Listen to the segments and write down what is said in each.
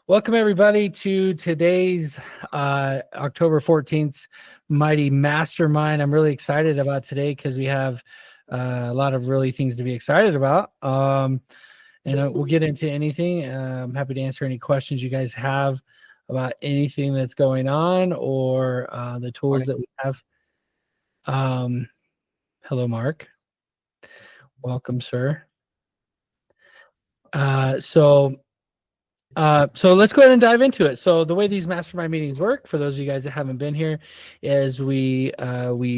Welcome everybody to today's October 14th Mighty Mastermind. I'm really excited about today because we have a lot of really things to be excited about. And we'll get into anything. I'm happy to answer any questions you guys have about anything that's going on or the tools that we have. Hello, Mark. Welcome, sir. So let's go ahead and dive into it. So the way these mastermind meetings work, for those of you guys that haven't been here, is we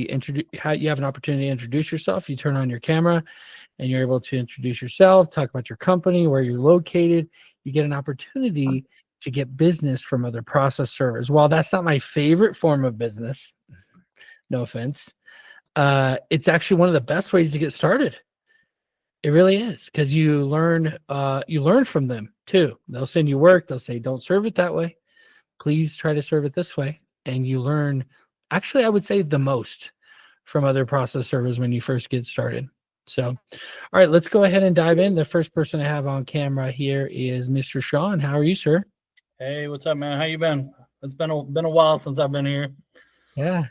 introduce. You have an opportunity to introduce yourself. You turn on your camera, and you're able to introduce yourself, talk about your company, where you're located. You get an opportunity to get business from other process servers. While that's not my favorite form of business, no offense, it's actually one of the best ways to get started. It really is, because you learn from them too. They'll send you work. They'll say, don't serve it that way. Please try to serve it this way. And you learn, actually, I would say the most from other process servers when you first get started. So, all right, let's go ahead and dive in. The first person I have on camera here is Mr. Sean. How are you, sir? Hey, what's up, man? How you been? It's been a while since I've been here. Yeah.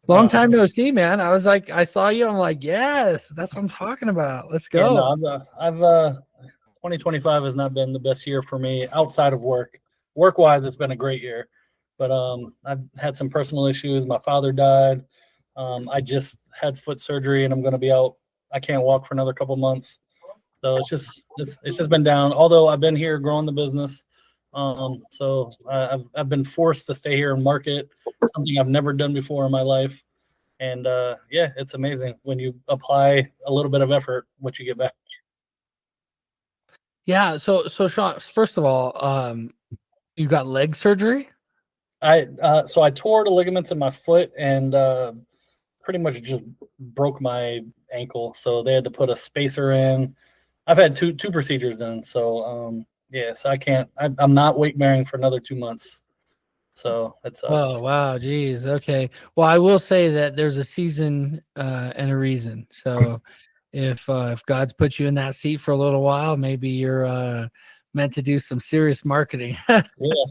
Long time no see, man. I was like, I saw you. I'm like, yes, that's what I'm talking about. Let's go. Yeah, no, I've 2025 has not been the best year for me outside of work. Work-wise, it's been a great year, but I've had some personal issues. My father died. I just had foot surgery, and I'm going to be out. I can't walk for another couple months, so it's just been down. Although I've been here growing the business. So I've been forced to stay here and market, something I've never done before in my life. And yeah, it's amazing when you apply a little bit of effort, what you get back. Yeah. So Sean, first of all, you got leg surgery? So I tore the ligaments in my foot and pretty much just broke my ankle. So they had to put a spacer in. I've had two procedures done. So yeah, so I'm not weight bearing for another 2 months. So that sucks. Oh, wow. Geez. Okay. Well, I will say that there's a season and a reason. So if God's put you in that seat for a little while, maybe you're meant to do some serious marketing. Yeah.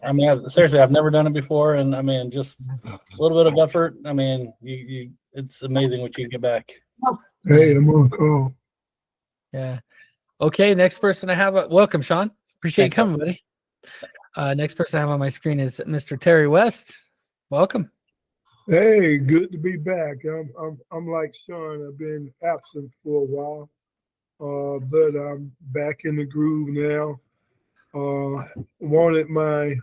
I mean, seriously, I've never done it before. And I mean, just a little bit of effort. I mean, it's amazing what you get back. Hey, I'm on call. Yeah. Okay. Next person I have. Welcome, Sean. Appreciate Thanks, you coming, buddy. Next person I have on my screen is Mr. Terry West. Welcome. Hey, good to be back. I'm like Sean. I've been absent for a while, but I'm back in the groove now. Wanted my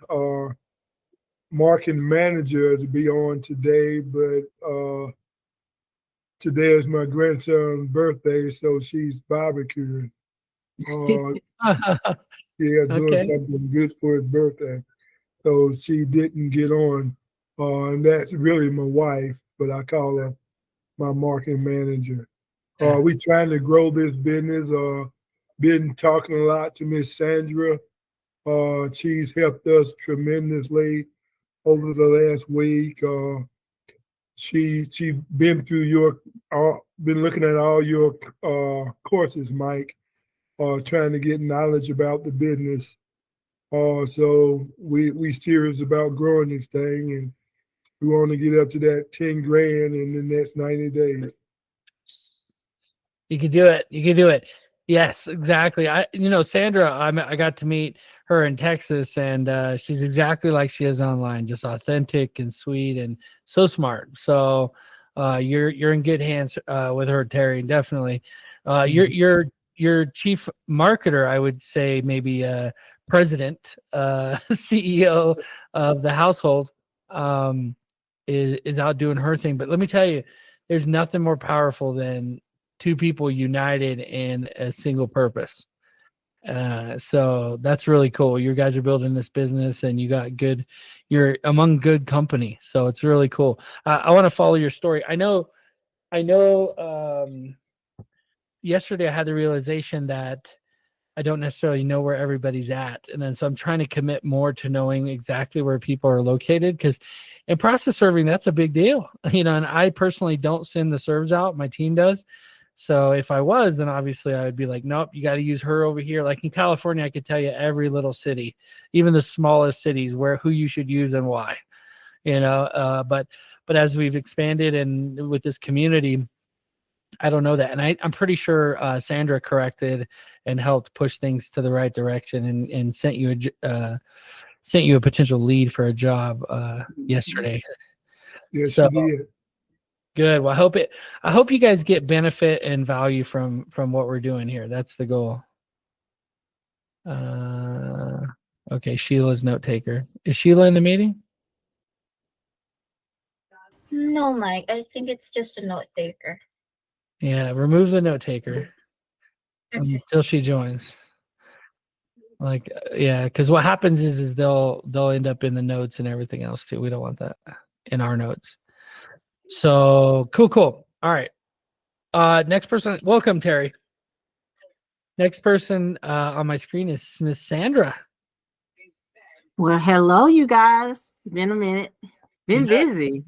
marketing manager to be on today, but today is my grandson's birthday, so she's barbecuing. Yeah, doing something good for his birthday. So she didn't get on. And that's really my wife, but I call her my marketing manager. We trying to grow this business. Been talking a lot to Miss Sandra. She's helped us tremendously over the last week. She been through been looking at all your courses, Mike. Trying to get knowledge about the business. So we serious about growing this thing, and we want to get up to that 10 grand in the next 90 days. You can do it. You can do it. Yes, exactly. Sandra, I got to meet her in Texas, and she's exactly like she is online, just authentic and sweet and so smart. So you're in good hands with her, Terry, definitely. Your chief marketer, I would say, maybe president, CEO of the household, is out doing her thing. But let me tell you, there's nothing more powerful than two people united in a single purpose. So that's really cool. You guys are building this business, and you're among good company. So it's really cool. I want to follow your story. I know. Yesterday I had the realization that I don't necessarily know where everybody's at. And then so I'm trying to commit more to knowing exactly where people are located, because in process serving, that's a big deal. And I personally don't send the serves out. My team does. So if I was, then obviously I would be like, nope, you got to use her over here. Like in California, I could tell you every little city, even the smallest cities, who you should use and why. But as we've expanded and with this community, I don't know that, and I'm pretty sure Sandra corrected and helped push things to the right direction and sent you a potential lead for a job yesterday. Yes, So she did. good. Well, I hope you guys get benefit and value from what we're doing here. That's the goal. Okay, Sheila's note taker. Is Sheila in the meeting? No, Mike. I think it's just a note taker. Yeah, remove the note taker until she joins. Like, yeah, because what happens is they'll end up in the notes and everything else too. We don't want that in our notes. So cool. All right. Next person. Welcome, Terry. Next person on my screen is Miss Sandra. Well, hello, you guys. Been a minute. Been busy.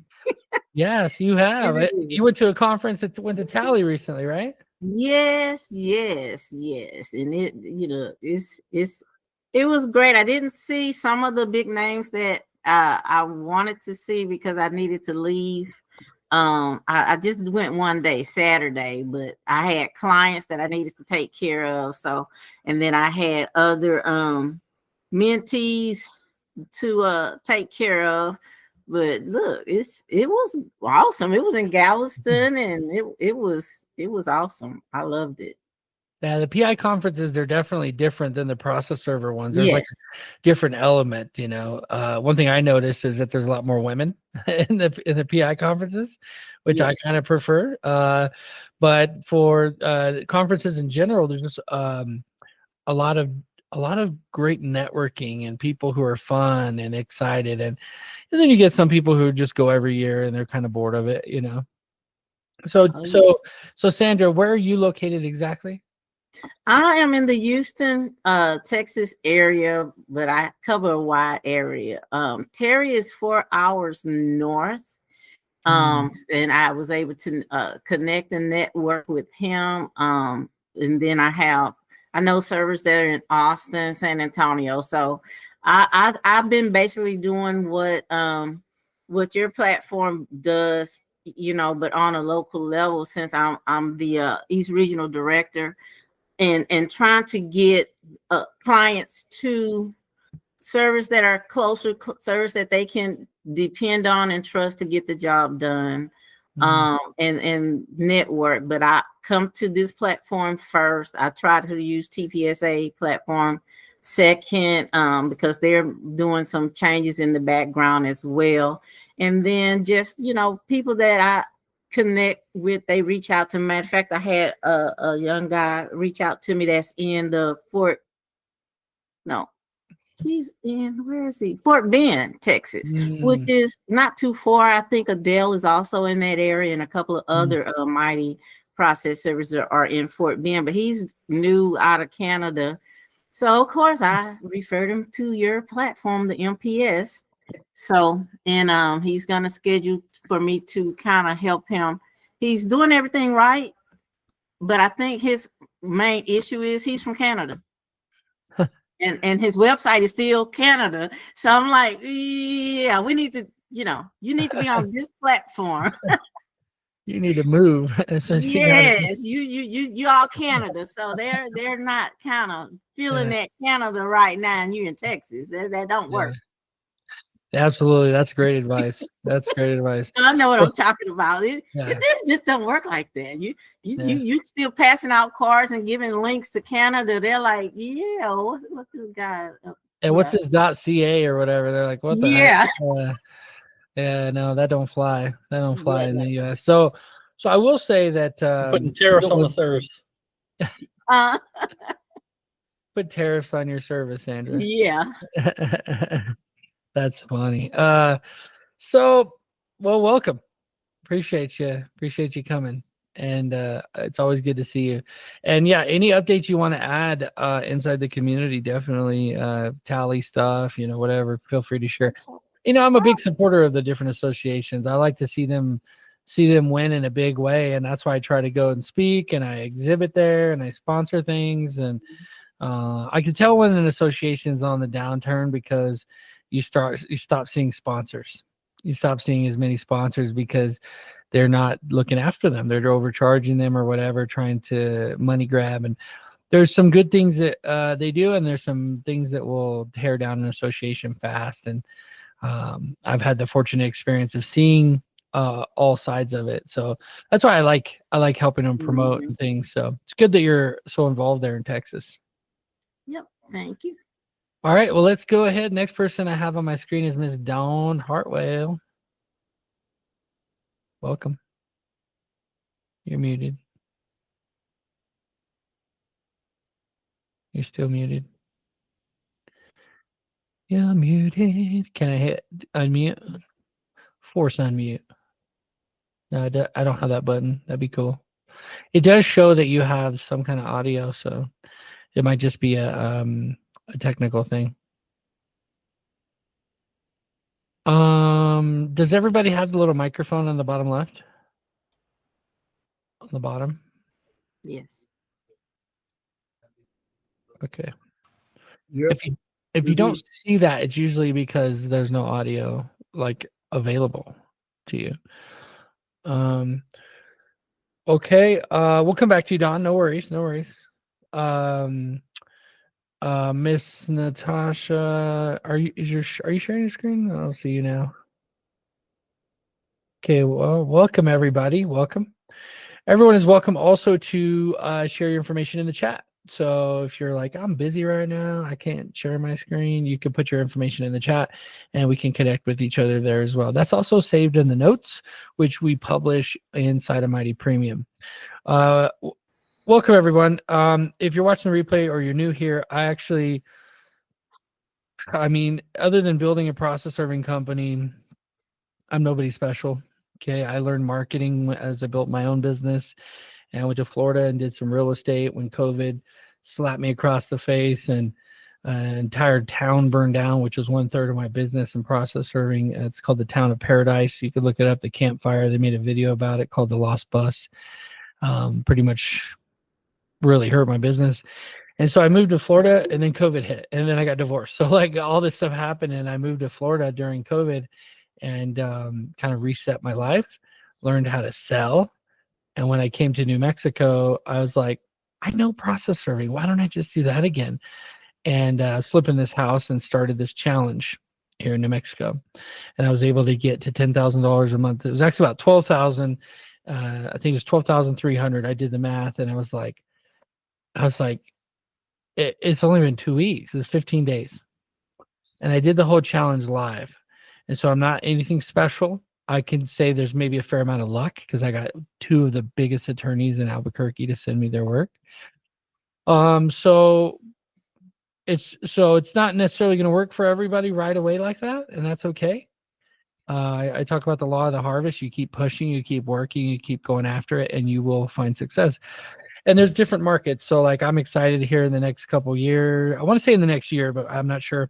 Yes, you have. Busy. You went to a conference that went to Tally recently, right? Yes. And it, it was great. I didn't see some of the big names that I wanted to see because I needed to leave. I just went one day, Saturday, but I had clients that I needed to take care of. So, and then I had other mentees to take care of. But look, it was awesome. It was in Galveston, and it was awesome. I loved it. Yeah, the PI conferences, they're definitely different than the process server ones. There's like Yes. a different element, One thing I noticed is that there's a lot more women in the PI conferences, which I Yes. kind of prefer. But for conferences in general, there's just a lot of great networking and people who are fun and excited, and then you get some people who just go every year and they're kind of bored of it, So Oh, yeah. so Sandra, where are you located exactly? I am in the Houston, Texas area, but I cover a wide area. Terry is 4 hours north. And I was able to connect and network with him. And then I know servers that are in Austin, San Antonio. So I've been basically doing what your platform does, but on a local level, since I'm the East Regional Director. And trying to get clients to servers that are closer, servers that they can depend on and trust to get the job done, and network. But I come to this platform first. I try to use TPSA platform second, because they're doing some changes in the background as well. And then just, people that I connect with, they reach out to me. Matter of fact, I had a young guy reach out to me that's in the he's in, where is he? Fort Bend, Texas, which is not too far. I think Adele is also in that area, and a couple of other Mighty process servers are in Fort Bend, but he's new out of Canada. So of course I referred him to your platform, the MPS. So, and he's gonna schedule for me to kind of help him. He's doing everything right, but I think his main issue is he's from Canada. And his website is still Canada. So I'm like, yeah, we need to, you need to be on this platform. You need to move. So Yes, you all Canada. So they're not kind of feeling that Canada right now, and you're in Texas. That don't work. Absolutely. That's great advice. That's great advice. I know what I'm talking about. This just don't work like that. You still passing out cards and giving links to Canada. They're like, yeah, what's this guy? And what's this .ca or whatever? They're like, what the heck? Yeah, no, that don't fly. That don't fly in the US. So I will say that Putting tariffs on the servers. Put tariffs on your service, Sandra. Yeah. That's funny. So, well, welcome. Appreciate you coming. And it's always good to see you. And yeah, any updates you want to add inside the community, definitely Tally stuff, whatever, feel free to share. I'm a big supporter of the different associations. I like to see them see them win in a big way. And that's why I try to go and speak and I exhibit there and I sponsor things. And I can tell when an association is on the downturn because you stop seeing sponsors. You stop seeing as many sponsors because they're not looking after them. They're overcharging them or whatever, trying to money grab. And there's some good things that they do, and there's some things that will tear down an association fast. And I've had the fortunate experience of seeing all sides of it. So that's why I like helping them promote and things. So it's good that you're so involved there in Texas. Yep. Thank you. All right. Well, let's go ahead. Next person I have on my screen is Miss Dawn Hartwell. Welcome. You're muted. You're still muted. Yeah, muted. Can I hit unmute? Force unmute. No, I don't have that button. That'd be cool. It does show that you have some kind of audio, so it might just be a technical thing. Does everybody have the little microphone on the bottom left? On the bottom? Yes. Yep. Okay. If you don't see that, it's usually because there's no audio like available to you. Okay. We'll come back to you, Don. No worries. No worries. Miss Natasha, are you sharing your screen? I'll see you now. Okay. Well, welcome everybody. Welcome. Everyone is welcome also to share your information in the chat. So if you're like, I'm busy right now, I can't share my screen, you can put your information in the chat and we can connect with each other there as well. That's also saved in the notes, which we publish inside of Mighty Premium. Welcome, everyone. If you're watching the replay or you're new here, I mean, other than building a process serving company, I'm nobody special. Okay. I learned marketing as I built my own business. And I went to Florida and did some real estate when COVID slapped me across the face and an entire town burned down, which was 1/3 of my business and process serving. It's called the Town of Paradise. You could look it up, the campfire. They made a video about it called The Lost Bus. Pretty much really hurt my business. And so I moved to Florida and then COVID hit and then I got divorced. So like all this stuff happened and I moved to Florida during COVID and kind of reset my life, learned how to sell. And when I came to New Mexico, I was like, I know process serving. Why don't I just do that again? And I was flipping this house and started this challenge here in New Mexico. And I was able to get to $10,000 a month. It was actually about 12,000. I think it was 12,300. I did the math and I was like, it's only been 2 weeks. It's 15 days. And I did the whole challenge live. And so I'm not anything special. I can say there's maybe a fair amount of luck because I got 2 of the biggest attorneys in Albuquerque to send me their work. So it's not necessarily going to work for everybody right away like that, and that's okay. I talk about the law of the harvest. You keep pushing, you keep working, you keep going after it, and you will find success. And there's different markets. So like I'm excited here in the next couple years. I want to say in the next year, but I'm not sure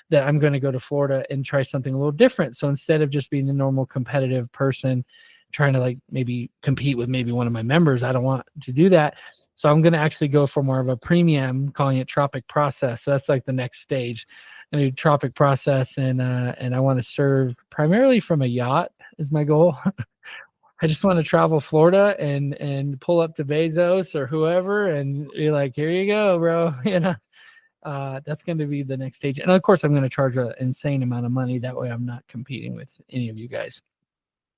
that I'm going to go to Florida and try something a little different. So instead of just being a normal competitive person trying to like maybe compete with maybe one of my members, I don't want to do that. So I'm going to actually go for more of a premium, calling it Tropic Process. So that's like the next stage. I do Tropic Process and I want to serve primarily from a yacht is my goal. I just want to travel Florida and pull up to Bezos or whoever and be like, here you go, bro. You know. That's going to be the next stage. And of course, I'm going to charge an insane amount of money. That way I'm not competing with any of you guys,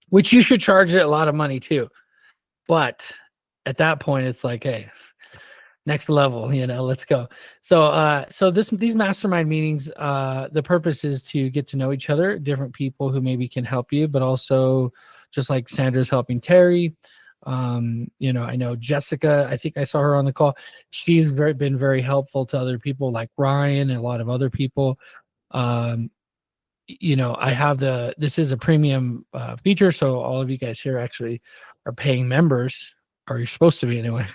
which you should charge a lot of money too. But at that point, it's like, hey, next level, you know, let's go. So, these mastermind meetings, the purpose is to get to know each other, different people who maybe can help you, but also just like Sandra's helping Terry. You know, I know Jessica, I think I saw her on the call. She's been very helpful to other people like Ryan and a lot of other people. You know, this is a premium feature. So all of you guys here actually are paying members, or you're supposed to be anyway.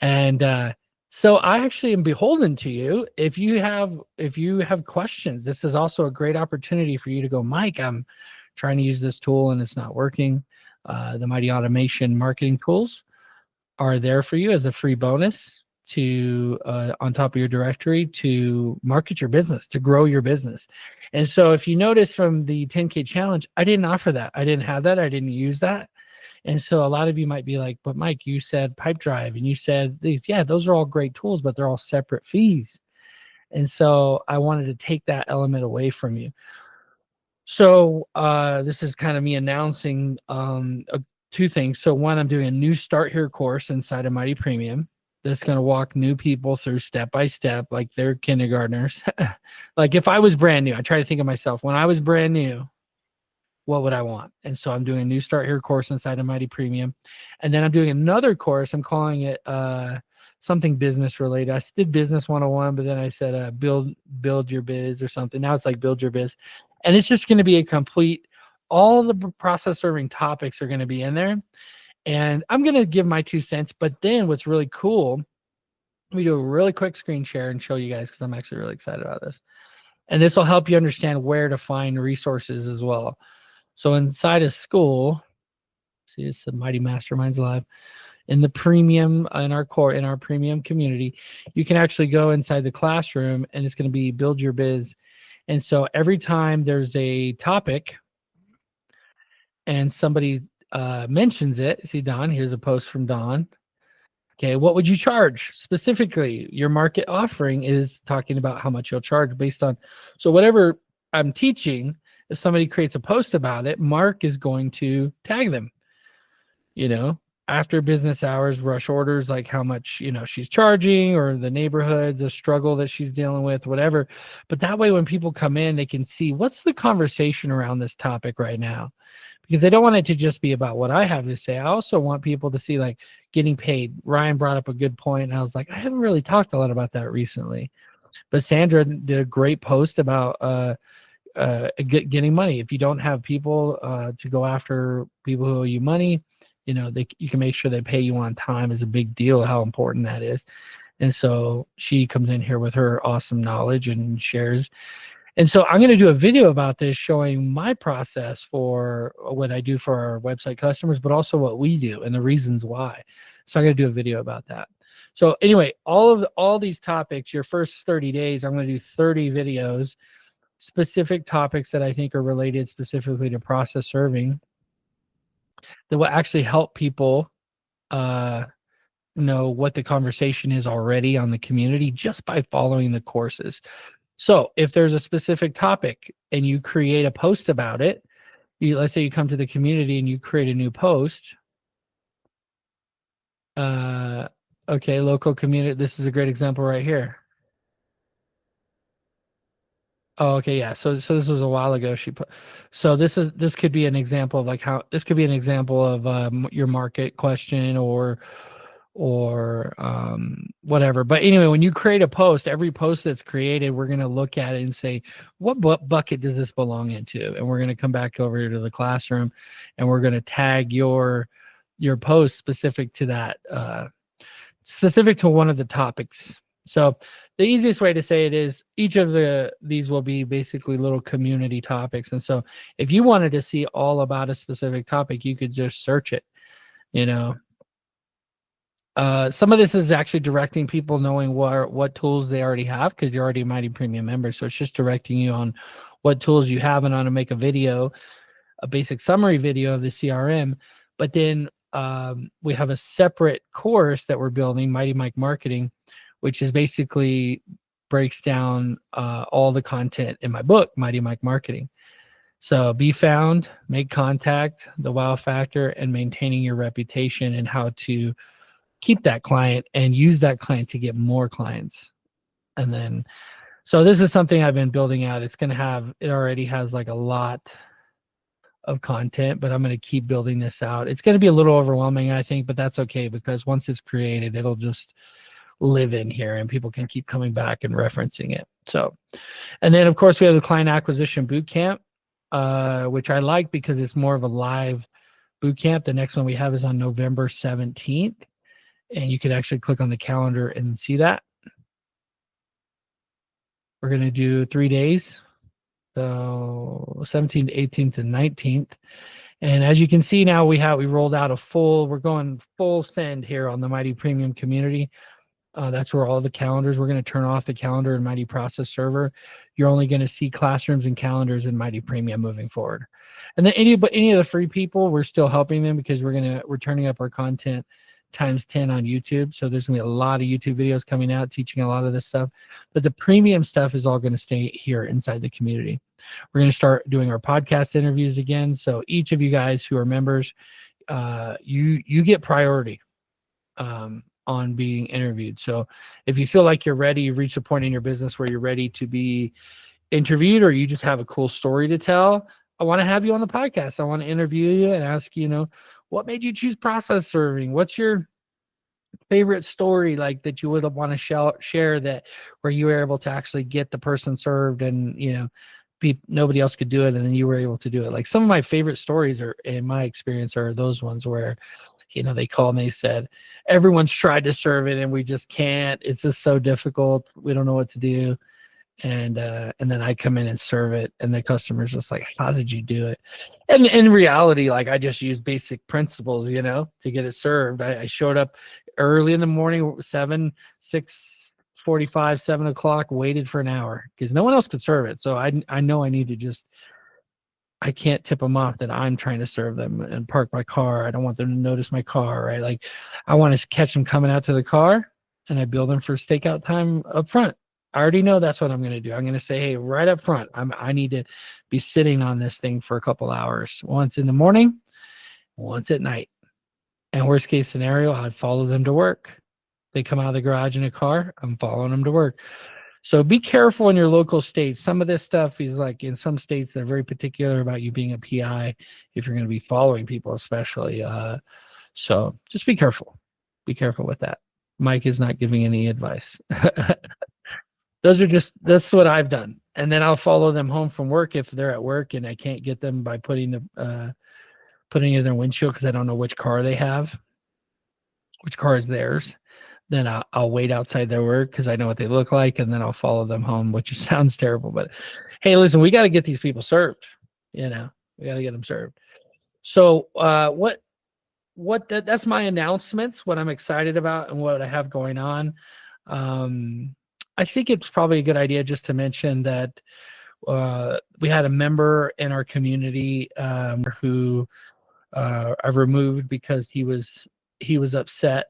And so I actually am beholden to you. If you have questions, this is also a great opportunity for you to go, Mike, I'm trying to use this tool and it's not working. The Mighty Automation marketing tools are there for you as a free bonus to on top of your directory to market your business, to grow your business. And so if you notice from the 10K challenge, I didn't offer that. I didn't have that. I didn't use that. And so a lot of you might be like, but Mike, you said Pipe Drive and you said these. Yeah, those are all great tools, but they're all separate fees. And so I wanted to take that element away from you. So this is kind of me announcing two things. So one, I'm doing a new Start Here course inside of Mighty Premium that's going to walk new people through step by step, like they're kindergartners. Like if I was brand new, I try to think of myself when I was brand new, what would I want? And so I'm doing a new Start Here course inside of Mighty Premium. And then I'm doing another course. I'm calling it something business related. I did business 101, but then I said build your biz or something. Now it's like build your biz. And it's just going to be a complete, all the process serving topics are going to be in there. And I'm going to give my 2 cents. But then what's really cool, let me do a really quick screen share and show you guys because I'm actually really excited about this. And this will help you understand where to find resources as well. So inside of school, see, it's the Mighty Masterminds Live. In the premium, in our premium community, you can actually go inside the classroom and it's going to be build your biz. And so every time there's a topic and somebody mentions it, see Don, here's a post from Don. Okay, what would you charge? Specifically, your market offering is talking about how much you'll charge based on, so whatever I'm teaching, if somebody creates a post about it, Mark is going to tag them, after business hours, rush orders, like how much, she's charging or the neighborhoods, a struggle that she's dealing with, whatever. But that way, when people come in, they can see what's the conversation around this topic right now, because I don't want it to just be about what I have to say. I also want people to see like getting paid. Ryan brought up a good point, and I was like, I haven't really talked a lot about that recently, but Sandra did a great post about getting money. If you don't have people to go after people who owe you money, you can make sure they pay you on time is a big deal, how important that is. And so she comes in here with her awesome knowledge and shares. And so I'm going to do a video about this showing my process for what I do for our website customers, but also what we do and the reasons why. So I'm going to do a video about that. So anyway, all these topics, your first 30 days, I'm going to do 30 videos, specific topics that I think are related specifically to process serving that will actually help people know what the conversation is already on the community just by following the courses. So if there's a specific topic and you create a post about it, let's say you come to the community and you create a new post. Okay, local community. This is a great example right here. Oh, okay, yeah. So this was a while ago. She put. So this could be an example of like how this could be an example of your market question or whatever. But anyway, when you create a post, every post that's created, we're going to look at it and say, what bucket does this belong into? And we're going to come back over to the classroom and we're going to tag your post specific to that, specific to one of the topics. So the easiest way to say it is each of these will be basically little community topics. And so if you wanted to see all about a specific topic, you could just search it, some of this is actually directing people knowing what tools they already have because you're already a Mighty Premium member. So it's just directing you on what tools you have and on to make a video, a basic summary video of the CRM. But then we have a separate course that we're building, Mighty Mike Marketing, which is basically breaks down all the content in my book, Mighty Mike Marketing. So be found, make contact, the wow factor, and maintaining your reputation and how to keep that client and use that client to get more clients. And then, so this is something I've been building out. It already has like a lot of content, but I'm going to keep building this out. It's going to be a little overwhelming, I think, but that's okay because once it's created, it'll just live in here and people can keep coming back and referencing it. So, and then of course we have the client acquisition bootcamp, which I like because it's more of a live bootcamp. The next one we have is on November 17th. And you can actually click on the calendar and see that. We're going to do 3 days. So 17th, 18th, and 19th. And as you can see now, we rolled out we're going full send here on the Mighty Premium community. That's where all the calendars, we're going to turn off the calendar in Mighty Process Server. You're only going to see classrooms and calendars in Mighty Premium moving forward. And then any of the free people, we're still helping them because we're turning up our content times 10 on YouTube. So there's going to be a lot of YouTube videos coming out teaching a lot of this stuff. But the premium stuff is all going to stay here inside the community. We're going to start doing our podcast interviews again. So each of you guys who are members, you get priority on being interviewed. So if you feel like you're ready, you've reached a point in your business where you're ready to be interviewed, or you just have a cool story to tell, I want to have you on the podcast. I want to interview you and ask you, what made you choose process serving? What's your favorite story like that you would want to share that where you were able to actually get the person served and nobody else could do it and then you were able to do it. Like some of my favorite stories are, in my experience, are those ones where they called me, they said, everyone's tried to serve it and we just can't. It's just so difficult. We don't know what to do. And then I come in and serve it, and the customer's just like, how did you do it? And in reality, like I just used basic principles, to get it served. I showed up early in the morning, 6:45, 7 o'clock, waited for an hour because no one else could serve it. So I know I need to I can't tip them off that I'm trying to serve them and park my car. I don't want them to notice my car, right? Like I want to catch them coming out to the car, and I bill them for stakeout time up front. I already know that's what I'm going to do. I'm going to say, hey, right up front, I need to be sitting on this thing for a couple hours, once in the morning, once at night. And worst case scenario, I'd follow them to work. They come out of the garage in a car, I'm following them to work. So be careful in your local states. Some of this stuff is like in some states, they're very particular about you being a PI if you're going to be following people, especially. So just be careful. Be careful with that. Mike is not giving any advice. That's what I've done. And then I'll follow them home from work if they're at work and I can't get them by putting in their windshield because I don't know which car they have, which car is theirs. Then I'll wait outside their work because I know what they look like, and then I'll follow them home, which sounds terrible. But hey, listen, we got to get these people served. We got to get them served. So that's my announcements, what I'm excited about and what I have going on. I think it's probably a good idea just to mention that we had a member in our community who I've removed because he was upset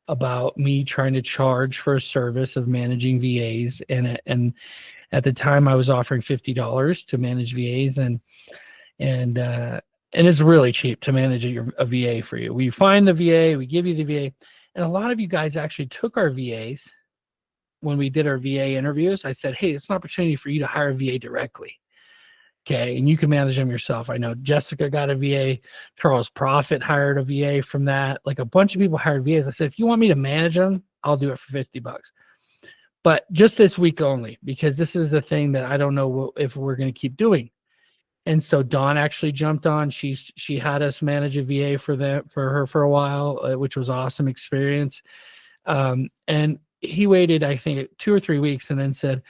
about me trying to charge for a service of managing VAs, and at the time I was offering $50 to manage VAs, and it's really cheap to manage a VA for you. We find the VA, we give you the VA, and a lot of you guys actually took our VAs. When we did our VA interviews, I said, hey, it's an opportunity for you to hire a VA directly. Okay. And you can manage them yourself. I know Jessica got a VA. Charles Profit hired a VA from that. Like a bunch of people hired VAs. I said, if you want me to manage them, I'll do it for $50. But just this week only, because this is the thing that I don't know if we're going to keep doing. And so Dawn actually jumped on. She had us manage a VA for her for a while, which was awesome experience. And he waited, I think, 2 or 3 weeks and then said,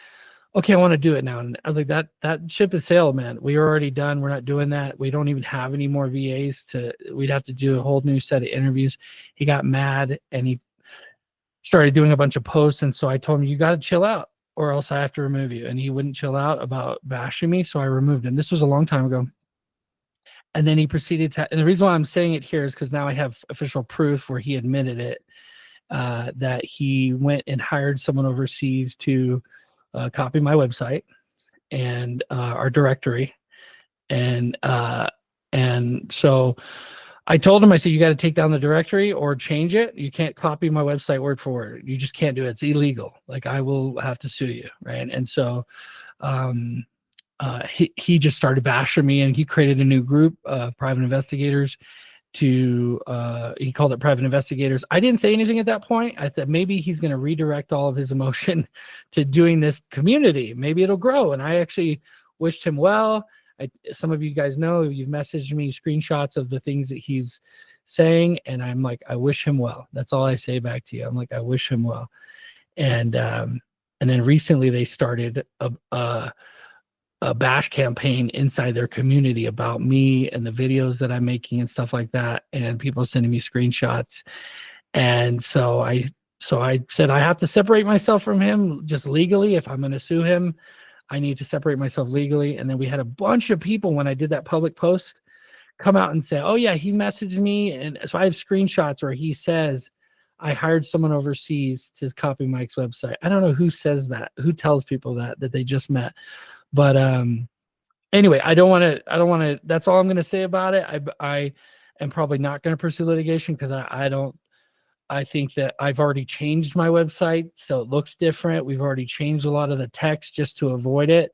okay, I want to do it now. And I was like, that ship has sailed, man. We are already done. We're not doing that. We don't even have any more VAs we'd have to do a whole new set of interviews. He got mad and he started doing a bunch of posts. And so I told him, you got to chill out or else I have to remove you. And he wouldn't chill out about bashing me. So I removed him. This was a long time ago. And then he proceeded and the reason why I'm saying it here is because now I have official proof where he admitted it. That he went and hired someone overseas to copy my website and our directory. And so I told him, I said, you got to take down the directory or change it. You can't copy my website word for word. You just can't do it. It's illegal. Like I will have to sue you. Right. And so he just started bashing me, and he created a new group, private investigators, he called it Private Investigators. I didn't say anything at that point. I thought maybe he's going to redirect all of his emotion to doing this community. Maybe it'll grow. And I actually wished him well. Some of you guys know, you've messaged me screenshots of the things that he's saying. And I'm like, I wish him well. That's all I say back to you. I'm like, I wish him well. And then recently they started a bash campaign inside their community about me and the videos that I'm making and stuff like that, and people sending me screenshots. And so I said I have to separate myself from him just legally. If I'm going to sue him, I need to separate myself legally. And then we had a bunch of people, when I did that public post, come out and say, oh yeah, he messaged me. And so I have screenshots where he says, I hired someone overseas to copy Mike's website. I don't know who says that, who tells people that they just met. But anyway, I don't want to, that's all I'm going to say about it. I am probably not going to pursue litigation because I think that I've already changed my website, so it looks different. We've already changed a lot of the text just to avoid it.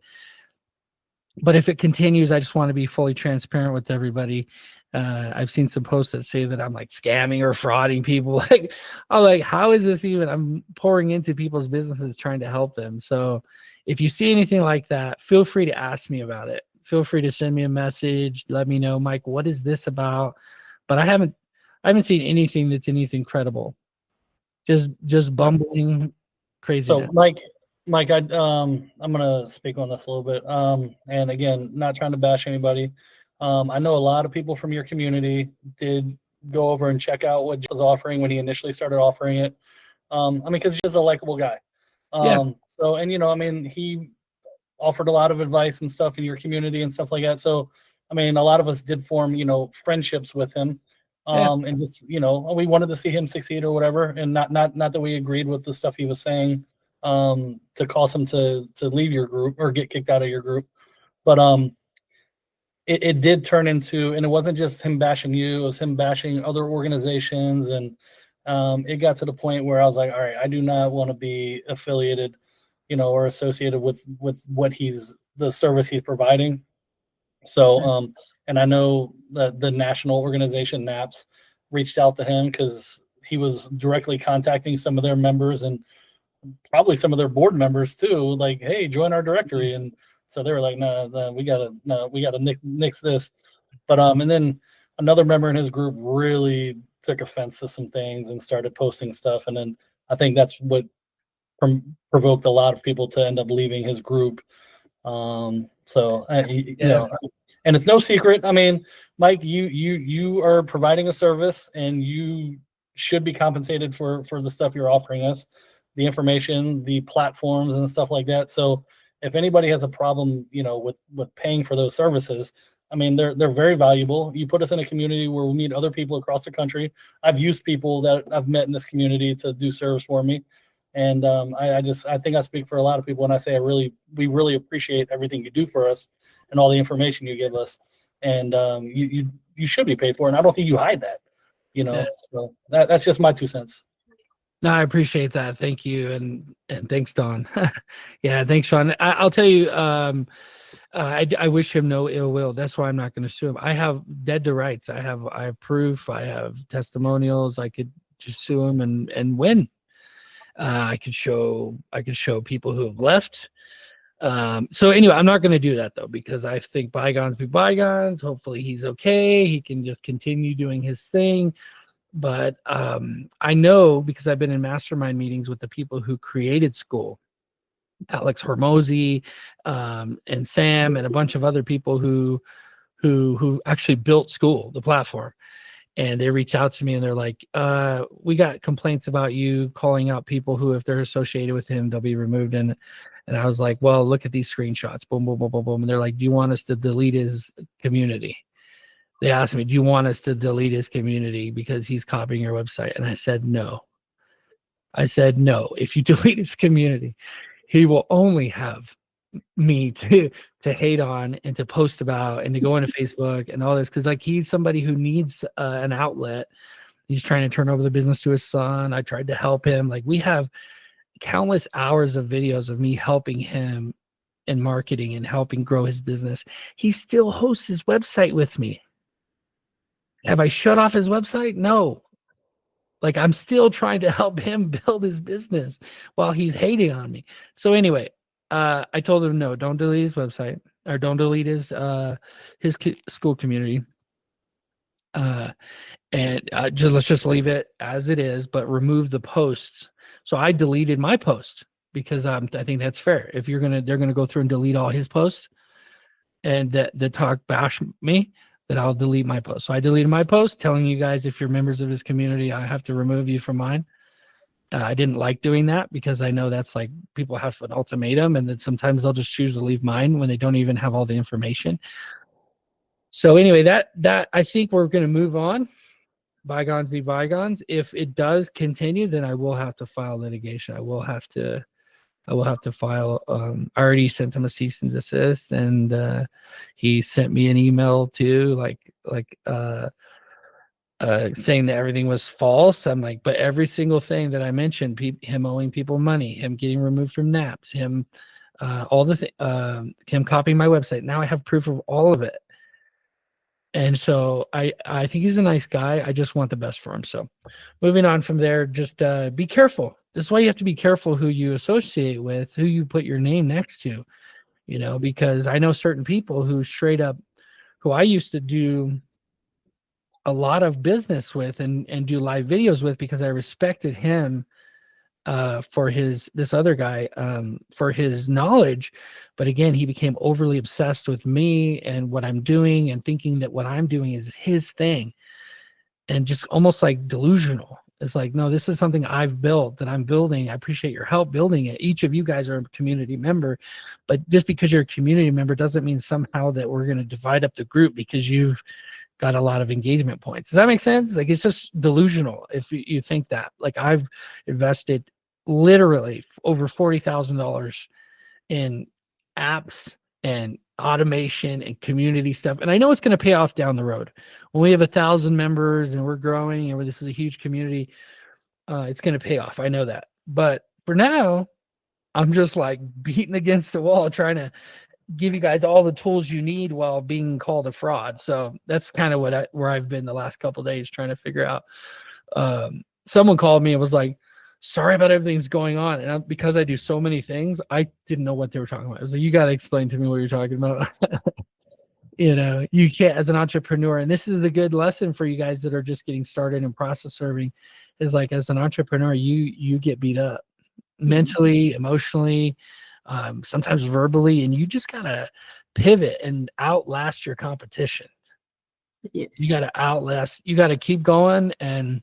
But if it continues, I just want to be fully transparent with everybody. I've seen some posts that say that I'm like scamming or frauding people. I'm like, how is this even? I'm pouring into people's businesses trying to help them. So if you see anything like that, feel free to ask me about it. Feel free to send me a message. Let me know, Mike, what is this about? But I haven't seen anything that's anything credible. Just bumbling craziness. So Mike, I'm gonna speak on this a little bit. And again, not trying to bash anybody. I know a lot of people from your community did go over and check out what Joe was offering when he initially started offering it. I mean, because he's just a likable guy. So, and you know, I mean, he offered a lot of advice and stuff in your community and stuff like that. So, I mean, a lot of us did form, you know, friendships with him. And just, you know, we wanted to see him succeed or whatever. And not that we agreed with the stuff he was saying, to cause him to leave your group or get kicked out of your group. But, it did turn into, and it wasn't just him bashing you, it was him bashing other organizations. And, it got to the point where I was like, all right, I do not want to be affiliated, you know, or associated with what the service he's providing. So, and I know that the national organization NAPS reached out to him because he was directly contacting some of their members and probably some of their board members too, like, hey, join our directory. And so they were like, no, we gotta nix this. But and then another member in his group really took offense to some things and started posting stuff. And then I think that's what provoked a lot of people to end up leaving his group. So you know, and it's no secret. I mean, Mike, you are providing a service, and you should be compensated for the stuff you're offering us, the information, the platforms, and stuff like that. So if anybody has a problem, you know, with paying for those services, I mean, they're very valuable. You put us in a community where we meet other people across the country. I've used people that I've met in this community to do service for me. And I think I speak for a lot of people when I say we really appreciate everything you do for us and all the information you give us. And you should be paid for it. And I don't think you hide that, you know. So that's just my 2 cents. No, I appreciate that. Thank you. And thanks, Don. Yeah, thanks, Sean. I'll tell you, I wish him no ill will. That's why I'm not going to sue him. I have dead to rights. I have proof. I have testimonials. I could just sue him and win. I could show people who have left. So anyway, I'm not going to do that though, because I think bygones be bygones. Hopefully he's okay. He can just continue doing his thing. But I know, because I've been in mastermind meetings with the people who created School, Alex Hormozy, and Sam, and a bunch of other people who actually built School, the platform. And they reach out to me and they're like, we got complaints about you calling out people who, if they're associated with him, they'll be removed. And I was like, well, look at these screenshots. Boom, boom, boom, boom, boom. And they're like, do you want us to delete his community? They asked me, do you want us to delete his community because he's copying your website? And I said, no. If you delete his community, he will only have me to hate on and to post about and to go into Facebook and all this, because like he's somebody who needs an outlet. He's trying to turn over the business to his son. I tried to help him. Like, we have countless hours of videos of me helping him in marketing and helping grow his business. He still hosts his website with me. Have I shut off his website? No. Like, I'm still trying to help him build his business while he's hating on me. So anyway, I told him, no, don't delete his website, or don't delete his School community. And let's just leave it as it is, but remove the posts. So I deleted my post because I think that's fair. If they're gonna go through and delete all his posts, and that talk bash me, that I'll delete my post. So I deleted my post telling you guys, if you're members of his community, I have to remove you from mine. I didn't like doing that because I know that's like people have an ultimatum, and then sometimes they'll just choose to leave mine when they don't even have all the information. So anyway, that I think we're going to move on. Bygones be bygones. If it does continue, then I will have to file litigation. I will have to file. I already sent him a cease and desist, and he sent me an email too, saying that everything was false. I'm like, but every single thing that I mentioned, him owing people money, him getting removed from naps, him him copying my website. Now I have proof of all of it. And so I think he's a nice guy. I just want the best for him. So moving on from there, just be careful. This is why you have to be careful who you associate with, who you put your name next to, because I know certain people who straight up, who I used to do a lot of business with and do live videos with, because I respected him for this other guy for his knowledge. But again, he became overly obsessed with me and what I'm doing, and thinking that what I'm doing is his thing, and just almost like delusional. It's like, no, this is something I've built, that I'm building. I appreciate your help building it. Each of you guys are a community member, but just because you're a community member doesn't mean somehow that we're going to divide up the group because you've got a lot of engagement points. Does that make sense? Like, it's just delusional if you think that. Like, I've invested literally over $40,000 in apps and automation and community stuff, and I know it's going to pay off down the road when we have 1,000 members and we're growing and this is a huge community. It's going to pay off. I know that. But for now, I'm just like beating against the wall, trying to give you guys all the tools you need while being called a fraud. So that's kind of where I've been the last couple of days, trying to figure out. Someone called me and was like, sorry about everything's going on. And because I do so many things, I didn't know what they were talking about. I was like, you got to explain to me what you're talking about. You can't, as an entrepreneur, and this is a good lesson for you guys that are just getting started in process serving, is like, as an entrepreneur, you get beat up mentally, emotionally, sometimes verbally, and you just gotta pivot and outlast your competition. Yes. You gotta keep going. And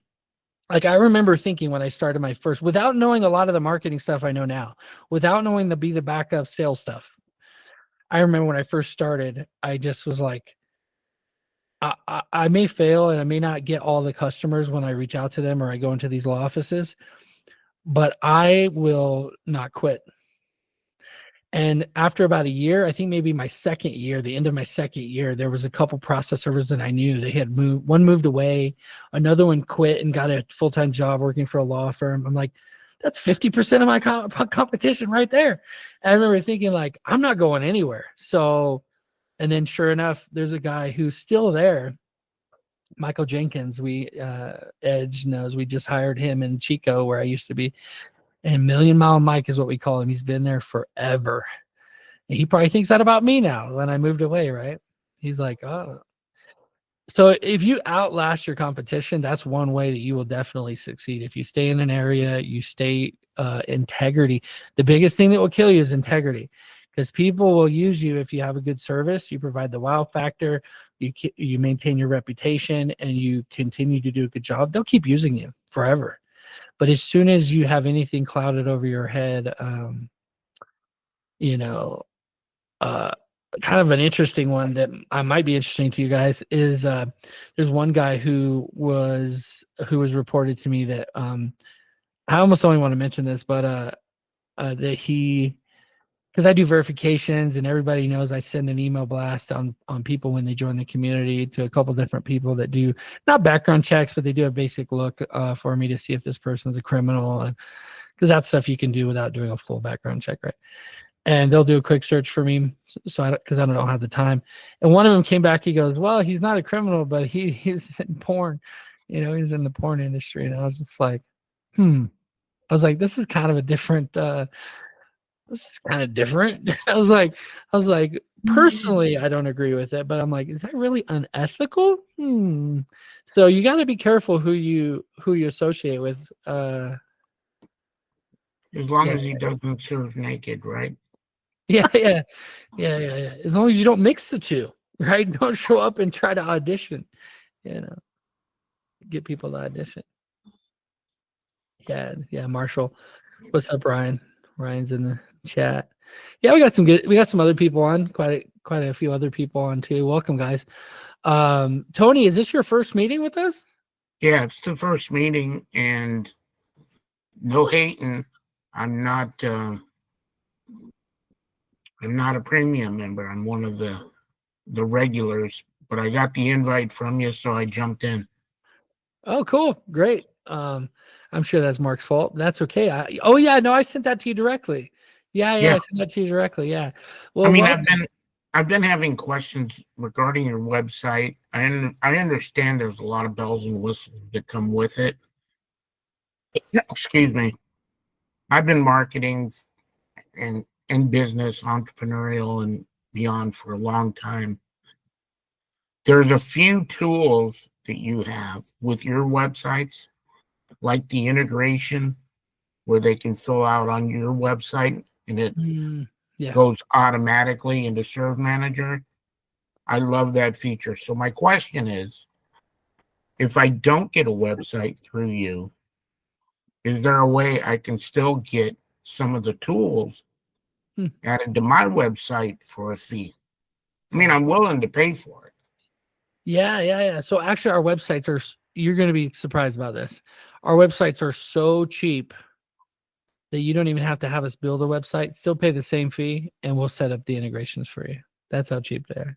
like, I remember thinking when I started my first, without knowing a lot of the marketing stuff I know now, without knowing the be the backup sales stuff, I remember when I first started, I just was like, I may fail and I may not get all the customers when I reach out to them or I go into these law offices, but I will not quit. And after about a year, I think maybe my second year, the end of my second year, there was a couple process servers that I knew. They had moved. One moved away, another one quit and got a full-time job working for a law firm. I'm like, that's 50% of my competition right there. And I remember thinking, like, I'm not going anywhere. So, and then sure enough, there's a guy who's still there, Michael Jenkins. Edge knows, we just hired him in Chico, where I used to be. And Million Mile Mike is what we call him. He's been there forever. And he probably thinks that about me now when I moved away, right? He's like, oh. So if you outlast your competition, that's one way that you will definitely succeed. If you stay in an area, you stay integrity. The biggest thing that will kill you is integrity, because people will use you if you have a good service, you provide the wow factor, you maintain your reputation, and you continue to do a good job. They'll keep using you forever. But as soon as you have anything clouded over your head, kind of an interesting one that might be interesting to you guys is there's one guy who was reported to me that I almost don't even want to mention this, but that he, because I do verifications and everybody knows I send an email blast on people when they join the community to a couple different people that do not background checks, but they do a basic look for me to see if this person's a criminal, because that's stuff you can do without doing a full background check, right? And they'll do a quick search for me, because I don't have the time. And one of them came back. He goes, "Well, he's not a criminal, but he's in porn. He's in the porn industry." And I was just like, I was like, this is kind of a different. This is kind of different. I was like, personally, I don't agree with it, but I'm like, is that really unethical? So you got to be careful who you associate with. As long as he doesn't serve naked, right? Yeah, yeah, yeah. As long as you don't mix the two, right? Don't show up and try to audition. You know, get people to audition. Yeah, Marshall. What's up, Ryan? Ryan's in the chat. Yeah, we got some other people on, quite a few other people on too. Welcome, guys. Tony, is this your first meeting with us? Yeah, it's the first meeting, and no hating. I'm not a premium member. I'm one of the regulars, but I got the invite from you, so I jumped in. Oh, cool. Great. I'm sure that's Mark's fault. That's okay. Oh yeah, no, I sent that to you directly. Yeah, I sent that to you directly. Yeah. Well, I mean, I've been having questions regarding your website. I understand there's a lot of bells and whistles that come with it. Excuse me. I've been marketing and in business, entrepreneurial and beyond for a long time. There's a few tools that you have with your websites, like the integration where they can fill out on your website and it goes automatically into Serve Manager. I love that feature. So my question is, if I don't get a website through you, is there a way I can still get some of the tools added to my website for a fee? I mean, I'm willing to pay for it. Yeah. So actually our websites are, you're going to be surprised about this. Our websites are so cheap that you don't even have to have us build a website, still pay the same fee, and we'll set up the integrations for you. That's how cheap they are.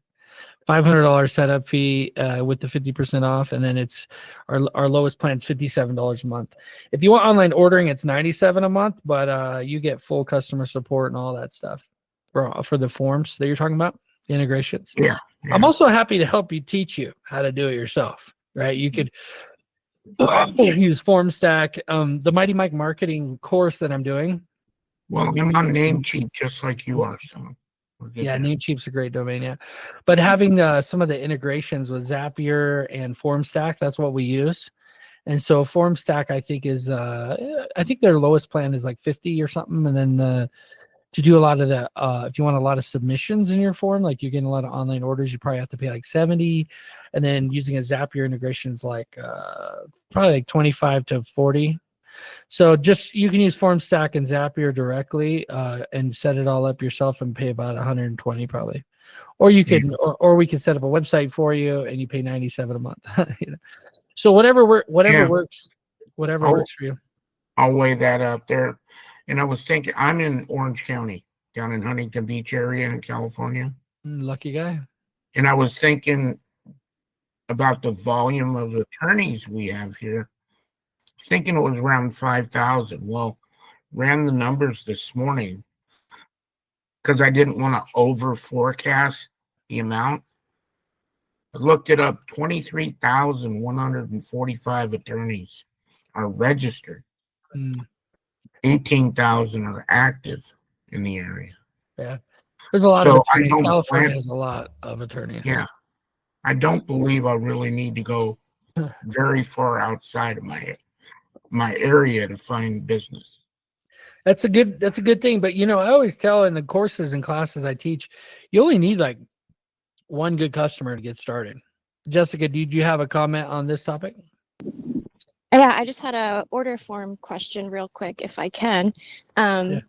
$500 setup fee with the 50% off, and then it's our lowest plan is $57 a month. If you want online ordering, it's $97 a month, but you get full customer support and all that stuff for the forms that you're talking about, the integrations. Yeah. I'm also happy to help you teach you how to do it yourself, right? You could use FormStack, the Mighty Mike marketing course that I'm doing. Well, I'm on Namecheap just like you are, so yeah, Namecheap's a great domain, yeah. But having some of the integrations with Zapier and FormStack, that's what we use. And so FormStack, I think is, I think their lowest plan is like 50 or something. And then to do a lot of the, if you want a lot of submissions in your form, like you're getting a lot of online orders, you probably have to pay like 70. And then using a Zapier integration is like probably like 25 to 40. So just you can use FormStack and Zapier directly and set it all up yourself and pay about 120 probably. Or you can, or we can set up a website for you and you pay 97 a month. You know? So whatever works for you. I'll weigh that up there. And I was thinking, I'm in Orange County, down in Huntington Beach area in California. Lucky guy. And I was thinking about the volume of attorneys we have here. Thinking it was around 5,000. Well, ran the numbers this morning because I didn't want to over forecast the amount. I looked it up. 23,145 attorneys are registered. 18,000 are active in the area. Yeah, there's a lot of attorneys. California has a lot of attorneys. Yeah, I don't believe I really need to go very far outside of my area to find business. That's a good thing. But I always tell in the courses and classes I teach, you only need like one good customer to get started. Jessica, do you have a comment on this topic? Yeah, I just had a order form question real quick, if I can. Do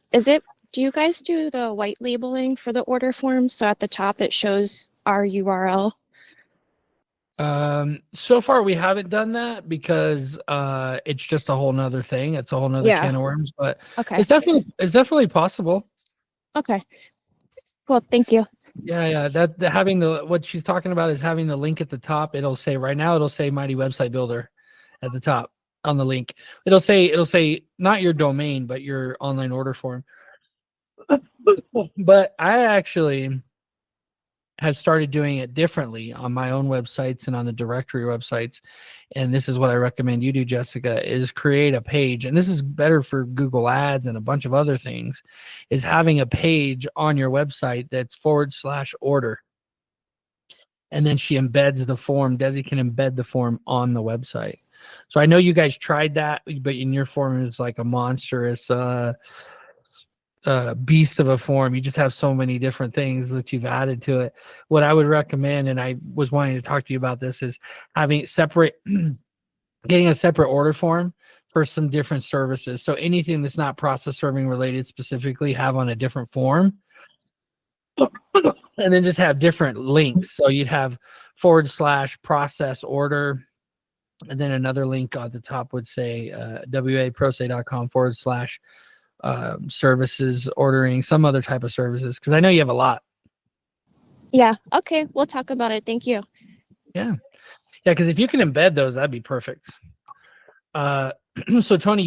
you guys do the white labeling for the order form? So at the top, it shows our URL. So far we haven't done that because it's just a whole nother thing. It's a whole nother can of worms, but okay. It's definitely possible. Okay. Well, thank you. Yeah. Having what she's talking about is having the link at the top. It'll say right now, it'll say Mighty Website Builder at the top on the link. It'll say not your domain, but your online order form. But I actually has started doing it differently on my own websites and on the directory websites. And this is what I recommend you do, Jessica, is create a page. And this is better for Google Ads and a bunch of other things, is having a page on your website that's /order. And then she embeds the form. Desi can embed the form on the website. So I know you guys tried that, but in your form it's like a monstrous beast of a form. You just have so many different things that you've added to it. What I would recommend, and I was wanting to talk to you about this, is having separate, getting a separate order form for some different services. So anything that's not process serving related specifically, have on a different form, and then just have different links. So you'd have / process order, and then another link on the top would say waprose.com / services ordering, some other type of services, because I know you have a lot. Yeah. Okay. We'll talk about it. Thank you. Yeah, because if you can embed those, that'd be perfect. So Tony,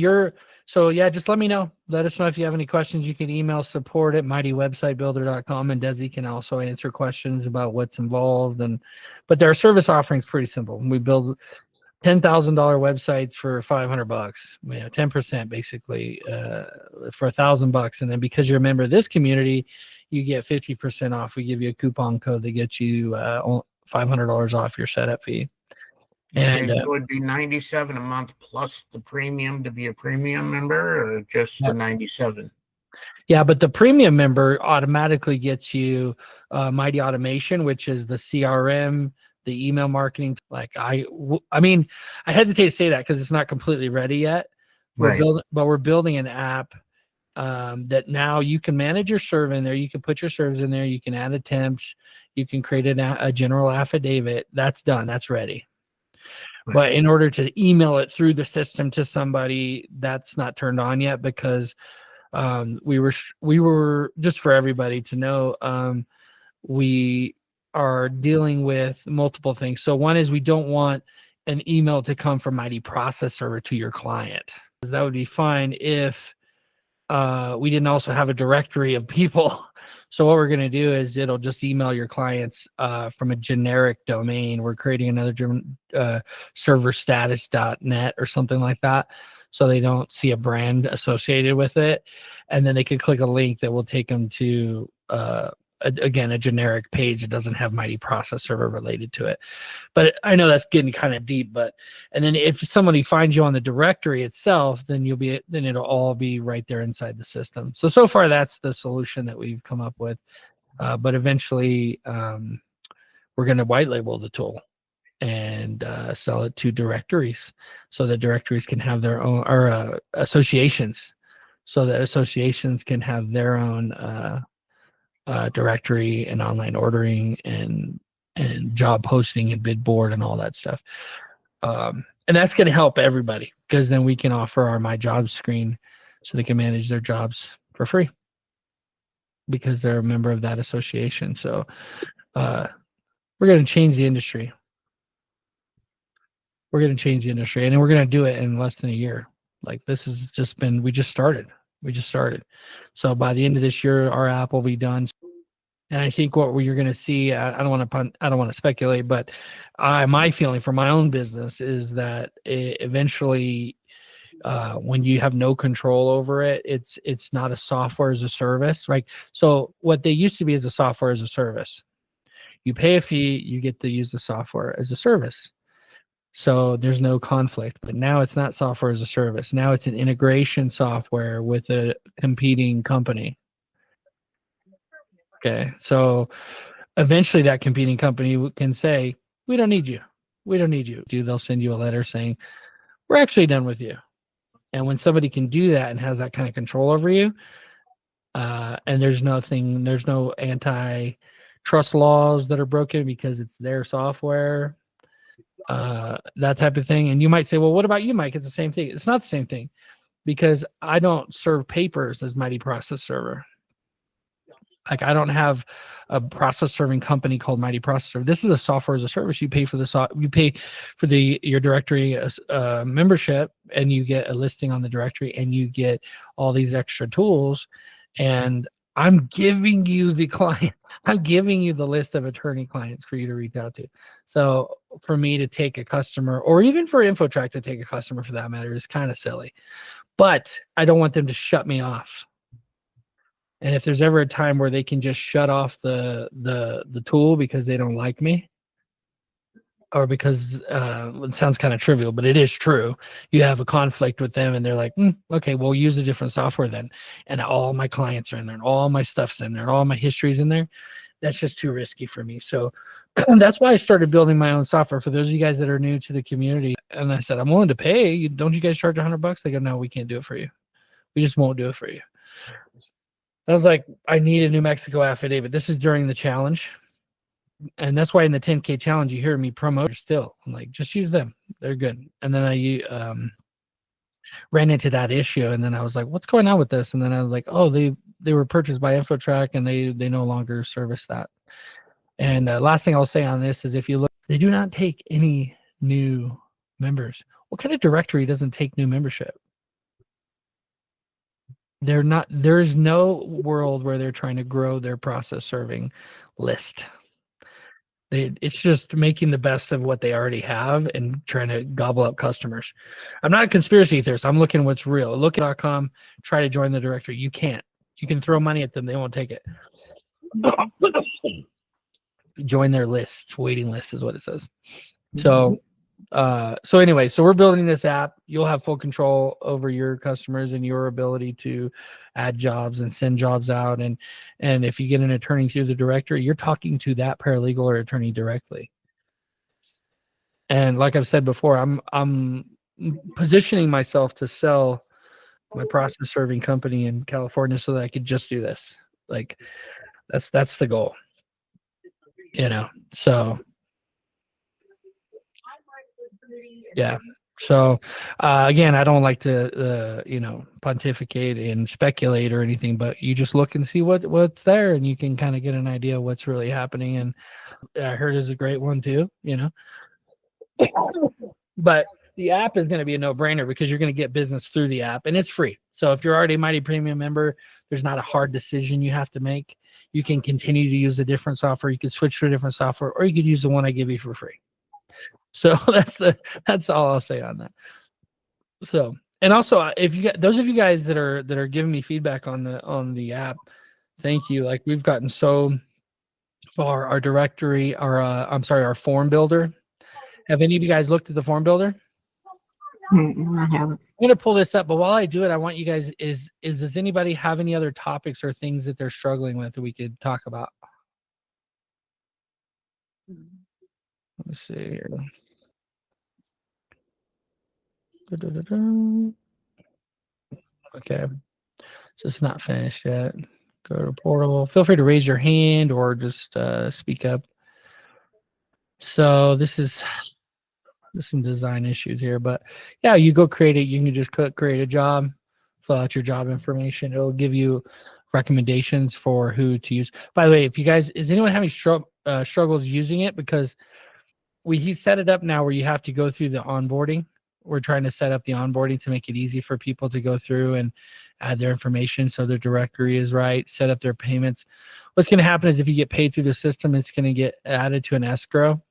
just let me know. Let us know if you have any questions. You can email support@mightywebsitebuilder.com, and Desi can also answer questions about what's involved. But our service offering is pretty simple. We build $10,000 websites for $500, 10% basically, for $1,000. And then because you're a member of this community, you get 50% off. We give you a coupon code that gets you $500 off your setup fee. Okay, And so it would be $97 a month plus the premium to be a premium member, or just the $97? yeah, but the premium member automatically gets you Mighty Automation, which is the CRM, the email marketing. Like I mean, I hesitate to say that because it's not completely ready yet. Right. We're building an app that now you can manage your server in there. You can put your servers in there. You can add attempts. You can create a general affidavit. That's done. That's ready. Right. But in order to email it through the system to somebody, that's not turned on yet, because we were just, for everybody to know, we are dealing with multiple things. So one is, we don't want an email to come from Mighty Process Server to your client. That would be fine if we didn't also have a directory of people. So what we're going to do is, it'll just email your clients from a generic domain. We're creating another serverstatus.net or something like that, so they don't see a brand associated with it. And then they can click a link that will take them to, again, a generic page that doesn't have Mighty Process Server related to it. But I know that's getting kind of deep. And then if somebody finds you on the directory itself, then it'll all be right there inside the system. So far, that's the solution that we've come up with. But eventually, we're going to white label the tool and sell it to directories, so that directories can have their own, or associations, so that associations can have their own directory and online ordering and job posting and bid board and all that stuff. And that's going to help everybody, because then we can offer our My Jobs screen so they can manage their jobs for free, because they're a member of that association. So we're going to change the industry. We're going to change the industry, and we're going to do it in less than a year. Like, this has just been, we just started. So by the end of this year, our app will be done. And I think what you're going to see, I don't want to speculate, but my feeling for my own business is that eventually, when you have no control over it, it's not a software as a service, right? So what they used to be is a software as a service. You pay a fee, you get to use the software as a service. So there's no conflict. But now it's not software as a service. Now it's an integration software with a competing company. Okay, so eventually that competing company can say, we don't need you. They'll send you a letter saying, we're actually done with you. And when somebody can do that and has that kind of control over you, and there's no antitrust laws that are broken because it's their software, that type of thing. And you might say, well, what about you, Mike? It's the same thing. It's not the same thing, because I don't serve papers as Mighty Process Server. Like, I don't have a process serving company called Mighty Process Server. This is a software as a service. You pay for your directory membership, and you get a listing on the directory, and you get all these extra tools. And I'm giving you the client. I'm giving you the list of attorney clients for you to reach out to. So for me to take a customer, or even for InfoTrack to take a customer for that matter, is kind of silly. But I don't want them to shut me off. And if there's ever a time where they can just shut off the tool because they don't like me, or because it sounds kind of trivial, but it is true. You have a conflict with them and they're like, okay, we'll use a different software then. And all my clients are in there and all my stuff's in there and all my history's in there. That's just too risky for me. So that's why I started building my own software for those of you guys that are new to the community. And I said, I'm willing to pay. Don't you guys charge $100? They go, no, we can't do it for you. We just won't do it for you. I was like, I need a New Mexico affidavit. This is during the challenge. And that's why in the 10K challenge, you hear me promote still. I'm like, just use them. They're good. And then I ran into that issue. And then I was like, what's going on with this? And then I was like, oh, they were purchased by InfoTrack and they no longer service that. And last thing I'll say on this is if you look, they do not take any new members. What kind of directory doesn't take new membership? There's no world where they're trying to grow their process serving list. It's just making the best of what they already have and trying to gobble up customers. I'm not a conspiracy theorist. I'm looking what's real. Look at .com, try to join the directory. You can't. You can throw money at them. They won't take it. Join their lists. Waiting list is what it says. So anyway, so we're building this app. You'll have full control over your customers and your ability to add jobs and send jobs out. And if you get an attorney through the directory, you're talking to that paralegal or attorney directly. And like I've said before, I'm positioning myself to sell my process serving company in California so that I could just do this. Like that's the goal. So yeah. So again, I don't like to pontificate and speculate or anything, but you just look and see what's there, and you can kind of get an idea of what's really happening. And I heard is a great one too, But the app is going to be a no-brainer because you're going to get business through the app, and it's free. So if you're already a Mighty Premium member, there's not a hard decision you have to make. You can continue to use a different software. You can switch to a different software, or you could use the one I give you for free. So that's all I'll say on that. So, and also if you got those of you guys that are giving me feedback on the app, thank you. Like we've gotten so far. Our directory, our form builder. Have any of you guys looked at the form builder? I haven't. I'm gonna pull this up, but while I do it, I want you guys does anybody have any other topics or things that they're struggling with that we could talk about? Let me see here. Okay, so it's not finished yet. Go to portal. Feel free to raise your hand or just speak up. So there's some design issues here, but yeah, you go create it. You can just create a job, fill out your job information. It'll give you recommendations for who to use. By the way, if you guys, is anyone having struggles using it? Because he set it up now where you have to go through the onboarding. We're trying to set up the onboarding to make it easy for people to go through and add their information so their directory is right, set up their payments. What's going to happen is if you get paid through the system, it's going to get added to an escrow,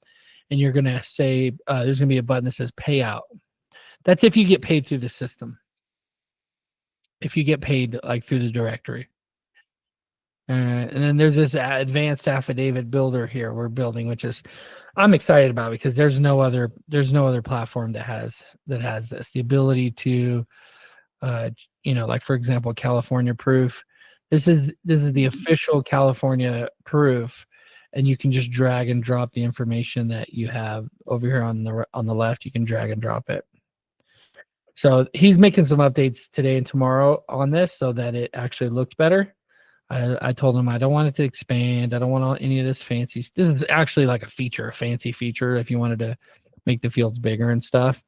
and you're going to say there's going to be a button that says payout. That's if you get paid through the system. If you get paid like through the directory. And then there's this advanced affidavit builder here we're building, which is I'm excited about because there's no other platform that has this, the ability to like for example California proof. This is the official California proof, and you can just drag and drop the information that you have over here on the left. You can drag and drop it. So he's making some updates today and tomorrow on this so that it actually looks better. I told him I don't want it to expand. I don't want any of this fancy. This is actually like a fancy feature if you wanted to make the fields bigger and stuff.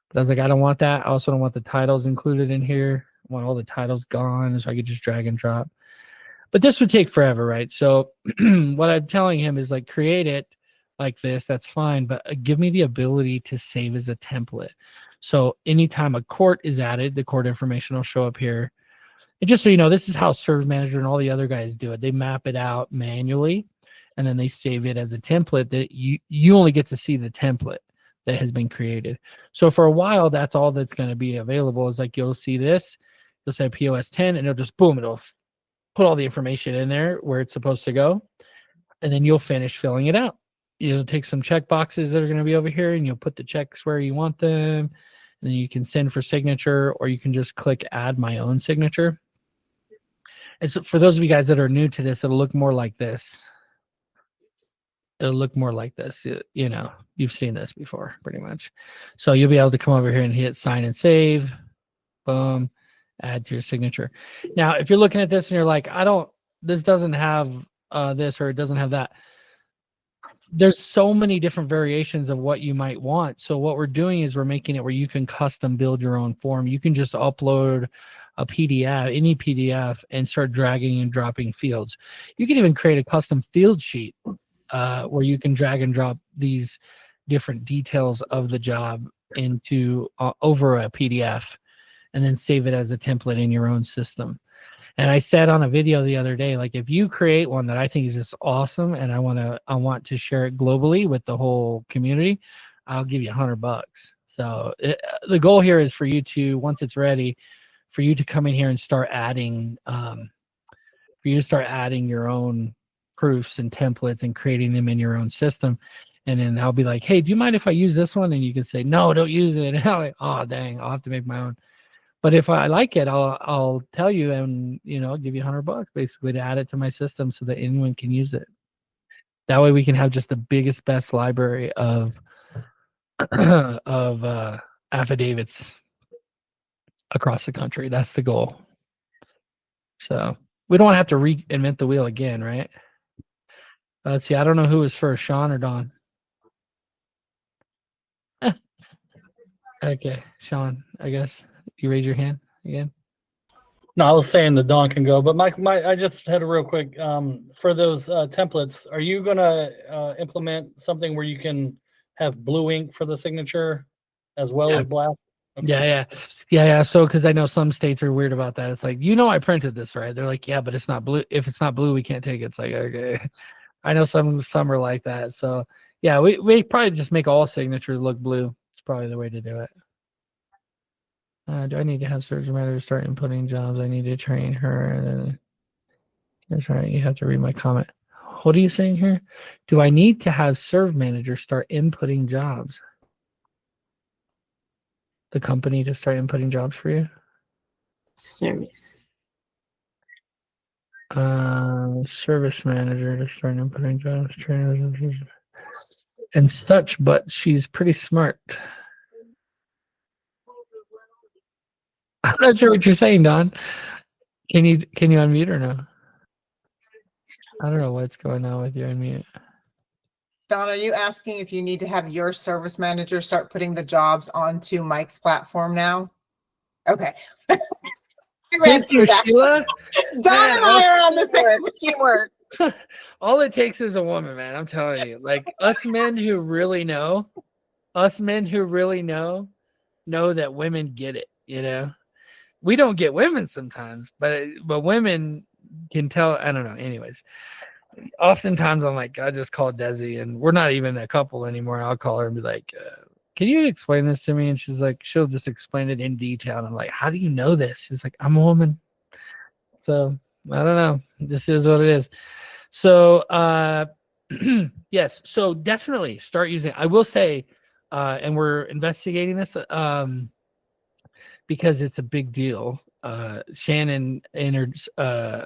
But I was like, I don't want that. I also don't want the titles included in here. I want all the titles gone so I could just drag and drop. But this would take forever, right? So what I'm telling him is like create it like this. That's fine. But give me the ability to save as a template. So anytime a court is added, the court information will show up here. And just so you know, this is how Service Manager and all the other guys do it. They map it out manually, and then they save it as a template that you only get to see the template that has been created. So for a while, that's all that's going to be available is like you'll see this, you'll say POS 10, and it'll just boom, it'll put all the information in there where it's supposed to go, and then you'll finish filling it out. you'll take some check boxes that are going to be over here, and you'll put the checks where you want them. And then you can send for signature, or you can just click add my own signature. And so for those of you guys that are new to this, it'll look more like this. It'll look more like this. You know, you've seen this before pretty much. So you'll be able to come over here and hit sign and save. Boom. Add to your signature. Now, if you're looking at this and you're like, this doesn't have this, or it doesn't have that. There's so many different variations of what you might want. So what we're doing is we're making it where you can custom build your own form. You can just upload a PDF, any PDF, and start dragging and dropping fields. You can even create a custom field sheet where you can drag and drop these different details of the job into over a PDF, and then save it as a template in your own system. And I said on a video the other day, like, if you create one that I think is just awesome, and I want to share it globally with the whole community, I'll give you $100. So the goal here is for you to, once it's ready, for you to come in here and start adding, your own proofs and templates and creating them in your own system. And then I'll be like, hey, do you mind if I use this one? And you can say, no, don't use it. And I'm like, oh, dang, I'll have to make my own. But if I like it, I'll tell you, and give you $100 basically to add it to my system so that anyone can use it. That way we can have just the biggest, best library of affidavits across the country. That's the goal. So we don't want to have to reinvent the wheel again, right? Let's see. I don't know who was first, Sean or Don. Okay, Sean, I guess. You raise your hand again. No, I was saying the Dawn can go, but I just had a real quick for those templates. Are you gonna implement something where you can have blue ink for the signature as well as black? Okay. Yeah. So, because I know some states are weird about that. It's like, I printed this, right? They're like, yeah, but it's not blue. If it's not blue, we can't take it. It's like, okay. I know some are like that. So yeah, we probably just make all signatures look blue. It's probably the way to do it. Do I need to have Surgeon Manager start inputting jobs? I need to train her. That's right. You have to read my comment. What are you saying here? Do I need to have Serve Manager start inputting jobs? The company to start inputting jobs for you? Service. Service Manager to start inputting jobs, trainers, and such. But she's pretty smart. I'm not sure what you're saying, Don. Can you unmute or no? I don't know what's going on with your unmute. Don, are you asking if you need to have your service manager start putting the jobs onto Mike's platform now? Okay. I read through that. Sheila. Don and I are on the same teamwork. All it takes is a woman, man. I'm telling you. Like, us men who really know that women get it, We don't get women sometimes, but women can tell. I don't know. Anyways, oftentimes I'm like, I just call Desi, and we're not even a couple anymore. I'll call her and be like, can you explain this to me? And she's like, she'll just explain it in detail. And I'm like, how do you know this? She's like, I'm a woman. So I don't know. This is what it is. So yes. So definitely start using. I will say, and we're investigating this. Because it's a big deal. Shannon entered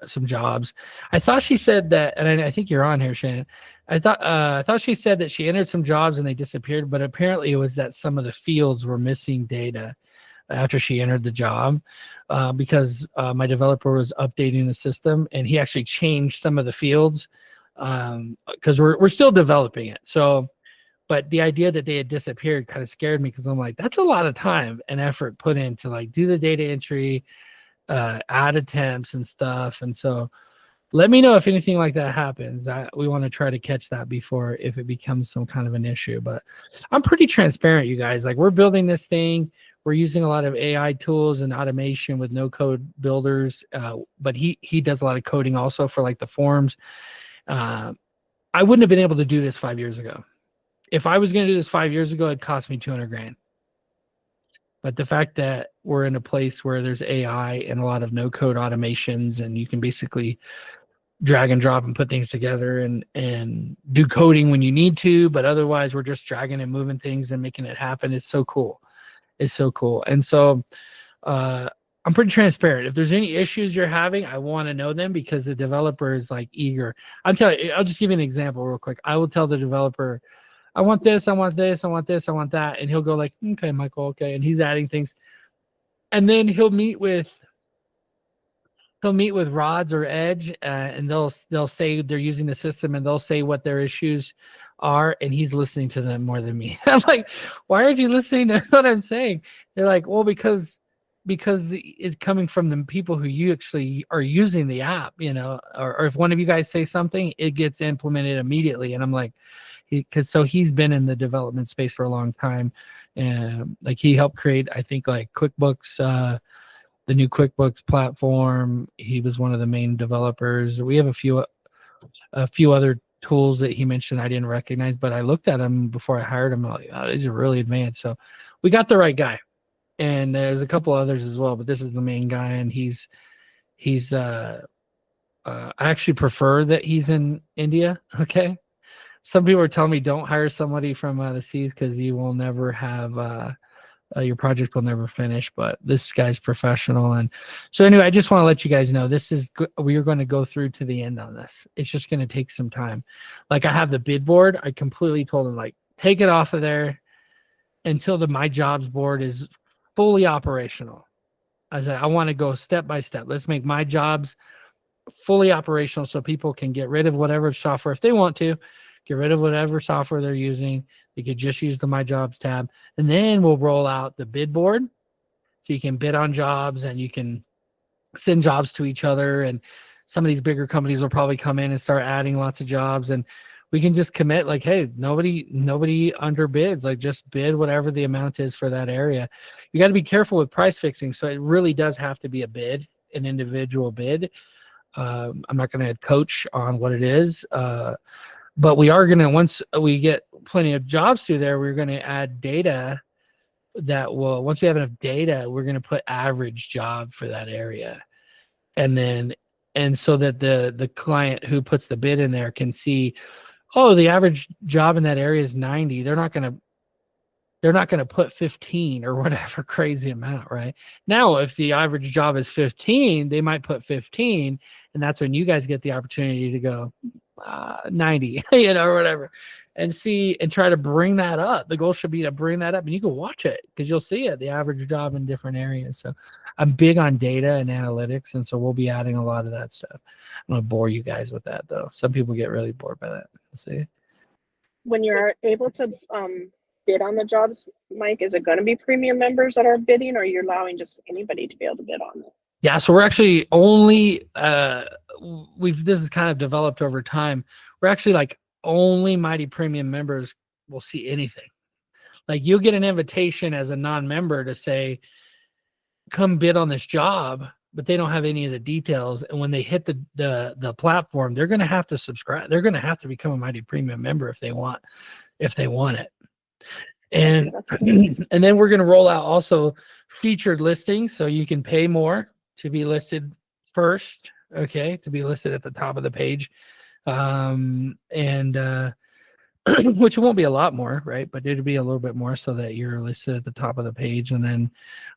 some jobs. I thought she said that, and I think you're on here, Shannon. I thought she said that she entered some jobs and they disappeared, but apparently it was that some of the fields were missing data after she entered the job because my developer was updating the system and he actually changed some of the fields because we're still developing it. So. But the idea that they had disappeared kind of scared me because I'm like, that's a lot of time and effort put in to like do the data entry, add attempts and stuff. And so let me know if anything like that happens. We want to try to catch that before if it becomes some kind of an issue. But I'm pretty transparent, you guys. Like, we're building this thing. We're using a lot of AI tools and automation with no code builders. But he does a lot of coding also for like the forms. I wouldn't have been able to do this 5 years ago. If I was going to do this 5 years ago, it'd cost me $200,000. But the fact that we're in a place where there's AI and a lot of no code automations, and you can basically drag and drop and put things together and do coding when you need to, but otherwise we're just dragging and moving things and making it happen. It's so cool. It's so cool. And so I'm pretty transparent. If there's any issues you're having, I want to know them because the developer is like eager. I'm telling you, I'll just give you an example real quick. I will tell the developer, I want this, I want this, I want this, I want that. And he'll go like, okay, Michael, okay. And he's adding things. And then he'll meet with Rods or Edge, and they'll say they're using the system, and they'll say what their issues are, and he's listening to them more than me. I'm like, why aren't you listening to what I'm saying? They're like, well, because it's coming from the people who you actually are using the app, you know, or if one of you guys say something, it gets implemented immediately. And I'm like, so he's been in the development space for a long time, and like he helped create, I think, like QuickBooks. The new QuickBooks platform. He was one of the main developers. We have a few other tools that he mentioned I didn't recognize, but I looked at them before I hired him. I'm like, oh, these are really advanced. So we got the right guy. And there's a couple others as well, but this is the main guy, and he's I actually prefer that he's in India. Okay. Some people are telling me don't hire somebody from the seas because you will never have your project will never finish, but this guy's professional. And so anyway, I just want to let you guys know we are going to go through to the end on this. It's just going to take some time. Like I have the bid board. I completely told him like, take it off of there until the My Jobs board is fully operational. I said, I want to go step by step. Let's make My Jobs fully operational so people can get rid of whatever software if they want to. Get rid of whatever software they're using. They could just use the My Jobs tab. And then we'll roll out the bid board. So you can bid on jobs and you can send jobs to each other. And some of these bigger companies will probably come in and start adding lots of jobs. And we can just commit like, hey, nobody underbids. Like just bid whatever the amount is for that area. You got to be careful with price fixing. So it really does have to be a bid, an individual bid. I'm not going to coach on what it is. But we are going to, once we get plenty of jobs through there, we're going to add data that will, once we have enough data, we're going to put average job for that area. And so that the client who puts the bid in there can see, oh, the average job in that area is 90. They're not going to put 15 or whatever crazy amount, right? Now, if the average job is 15, they might put 15. And that's when you guys get the opportunity to go 90, you know, or whatever, and see and try to bring that up. The goal should be to bring that up, and you can watch it because you'll see it, the average job in different areas. So I'm big on data and analytics, and so we'll be adding a lot of that stuff. I'm gonna bore you guys with that though. Some people get really bored by that. See, when you're able to bid on the jobs, Mike, is it going to be premium members that are bidding, or are you allowing just anybody to be able to bid on this? Yeah, so we're actually only this is kind of developed over time. We're actually like only Mighty Premium members will see anything. Like you'll get an invitation as a non-member to say, come bid on this job, but they don't have any of the details. And when they hit the platform, they're going to have to subscribe. They're going to have to become a Mighty Premium member if they want it. And and then we're going to roll out also featured listings, so you can pay more to be listed first, okay, to be listed at the top of the page, which won't be a lot more, right? But it'll be a little bit more so that you're listed at the top of the page. And then